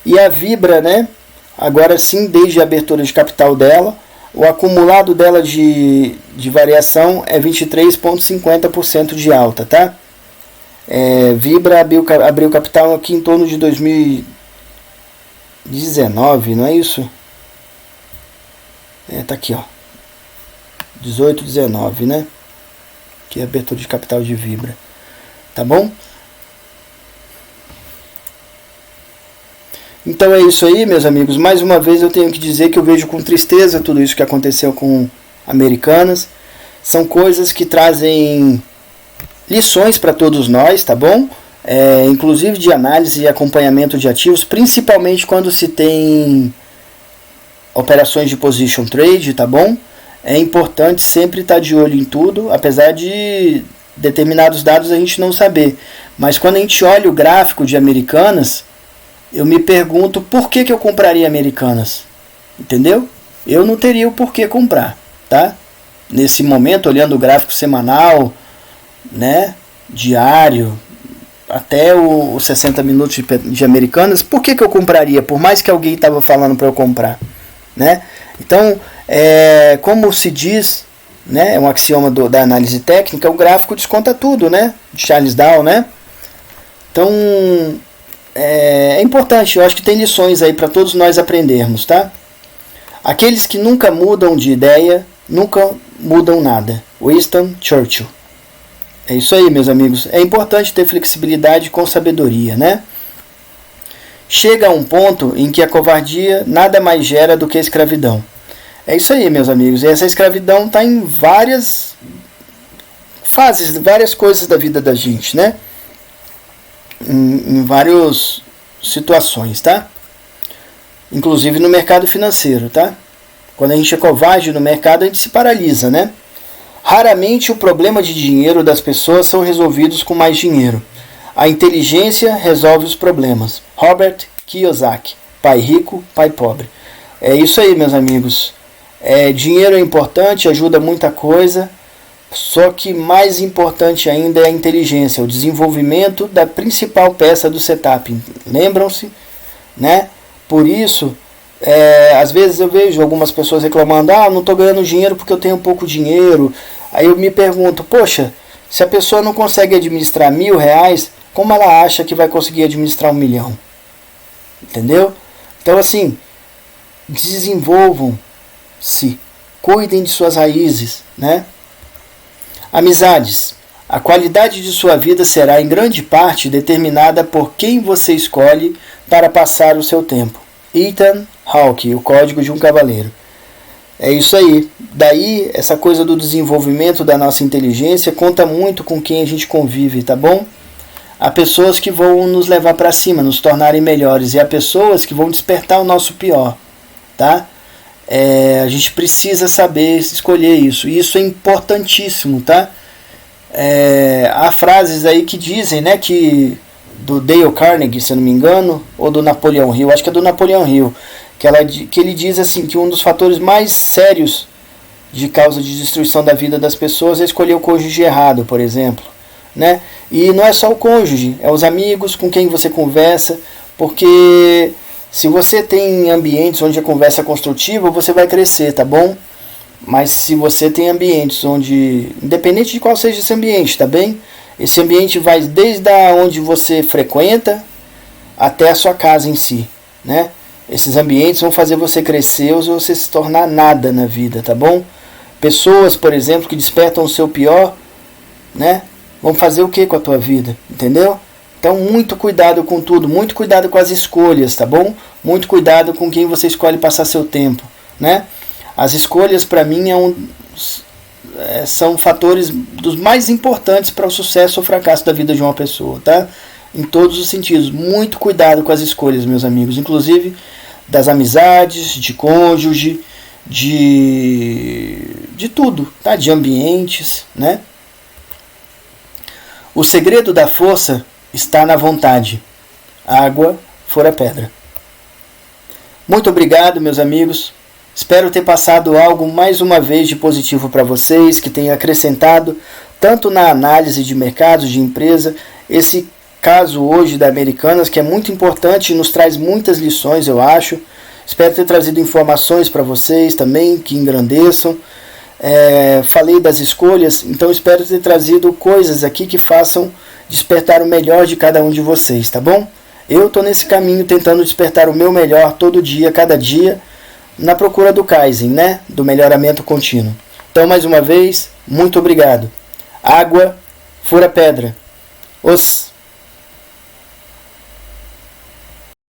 E a Vibra, né? Agora sim, desde a abertura de capital dela, o acumulado dela de variação é 23,50% de alta, tá? Vibra abriu capital aqui em torno de 2019, não é isso? Tá aqui, ó. 18, 19, né? Que é a abertura de capital de Vibra. Tá bom? Então é isso aí, meus amigos. Mais uma vez eu tenho que dizer que eu vejo com tristeza tudo isso que aconteceu com Americanas. São coisas que trazem lições para todos nós, tá bom? Inclusive de análise e acompanhamento de ativos, principalmente quando se tem operações de position trade, tá bom? é importante sempre estar de olho em tudo, apesar de determinados dados a gente não saber. Mas quando a gente olha o gráfico de Americanas, eu me pergunto por que eu compraria Americanas. Entendeu? Eu não teria o porquê comprar, tá? Nesse momento, olhando o gráfico semanal, né, diário, até os 60 minutos de Americanas, por que eu compraria? Por mais que alguém estava falando para eu comprar, né? Então, como se diz, né, é um axioma da análise técnica, o gráfico desconta tudo, né? De Charles Dow, né? Então, é importante, eu acho que tem lições aí para todos nós aprendermos, tá? Aqueles que nunca mudam de ideia, nunca mudam nada. Winston Churchill. É isso aí, meus amigos. É importante ter flexibilidade com sabedoria, né? Chega a um ponto em que a covardia nada mais gera do que a escravidão. É isso aí, meus amigos. E essa escravidão está em várias fases, várias coisas da vida da gente, né? Em várias situações, tá? Inclusive no mercado financeiro, tá? Quando a gente é covarde no mercado, a gente se paralisa, né? Raramente o problema de dinheiro das pessoas são resolvidos com mais dinheiro. A inteligência resolve os problemas. Robert Kiyosaki. Pai rico, pai pobre. É isso aí, meus amigos. Dinheiro é importante, ajuda muita coisa. Só que mais importante ainda é a inteligência, o desenvolvimento da principal peça do setup. Lembram-se, né? Por isso, às vezes eu vejo algumas pessoas reclamando: não estou ganhando dinheiro porque eu tenho pouco dinheiro. Aí eu me pergunto, poxa, se a pessoa não consegue administrar R$1.000, como ela acha que vai conseguir administrar 1 milhão? Entendeu? Então, assim, desenvolvam-se, cuidem de suas raízes, né? Amizades. A qualidade de sua vida será em grande parte determinada por quem você escolhe para passar o seu tempo. Ethan Hawke, O Código de um Cavaleiro. É isso aí. Daí, essa coisa do desenvolvimento da nossa inteligência conta muito com quem a gente convive, tá bom? Há pessoas que vão nos levar para cima, nos tornarem melhores, e há pessoas que vão despertar o nosso pior, tá? A gente precisa saber escolher isso. E isso é importantíssimo, tá? Há frases aí que dizem, né, que do Dale Carnegie, se eu não me engano, ou do Napoleão Hill, acho que é do Napoleão Hill, que ele diz assim, que um dos fatores mais sérios de causa de destruição da vida das pessoas é escolher o cônjuge errado, por exemplo, né? E não é só o cônjuge, é os amigos com quem você conversa, porque se você tem ambientes onde a conversa é construtiva, você vai crescer, tá bom? Mas se você tem ambientes onde, independente de qual seja esse ambiente, tá bem? Esse ambiente vai desde onde você frequenta até a sua casa em si, né? Esses ambientes vão fazer você crescer ou você se tornar nada na vida, tá bom? Pessoas, por exemplo, que despertam o seu pior, né? Vão fazer o que com a tua vida, entendeu? Então, muito cuidado com tudo, muito cuidado com as escolhas, tá bom? Muito cuidado com quem você escolhe passar seu tempo, né? As escolhas, para mim, são fatores dos mais importantes para o sucesso ou fracasso da vida de uma pessoa, tá? Em todos os sentidos. Muito cuidado com as escolhas, meus amigos, inclusive das amizades, de cônjuge, de tudo, tá? De ambientes, né? O segredo da força está na vontade. Água fora pedra. Muito obrigado, meus amigos. Espero ter passado algo mais uma vez de positivo para vocês, que tenha acrescentado tanto na análise de mercados, de empresa, esse caso hoje da Americanas, que é muito importante e nos traz muitas lições, eu acho. Espero ter trazido informações para vocês também, que engrandeçam. Falei das escolhas, então espero ter trazido coisas aqui que façam despertar o melhor de cada um de vocês, tá bom? Eu estou nesse caminho tentando despertar o meu melhor todo dia, cada dia, na procura do Kaizen, né? Do melhoramento contínuo. Então, mais uma vez, muito obrigado. Água fura pedra. Os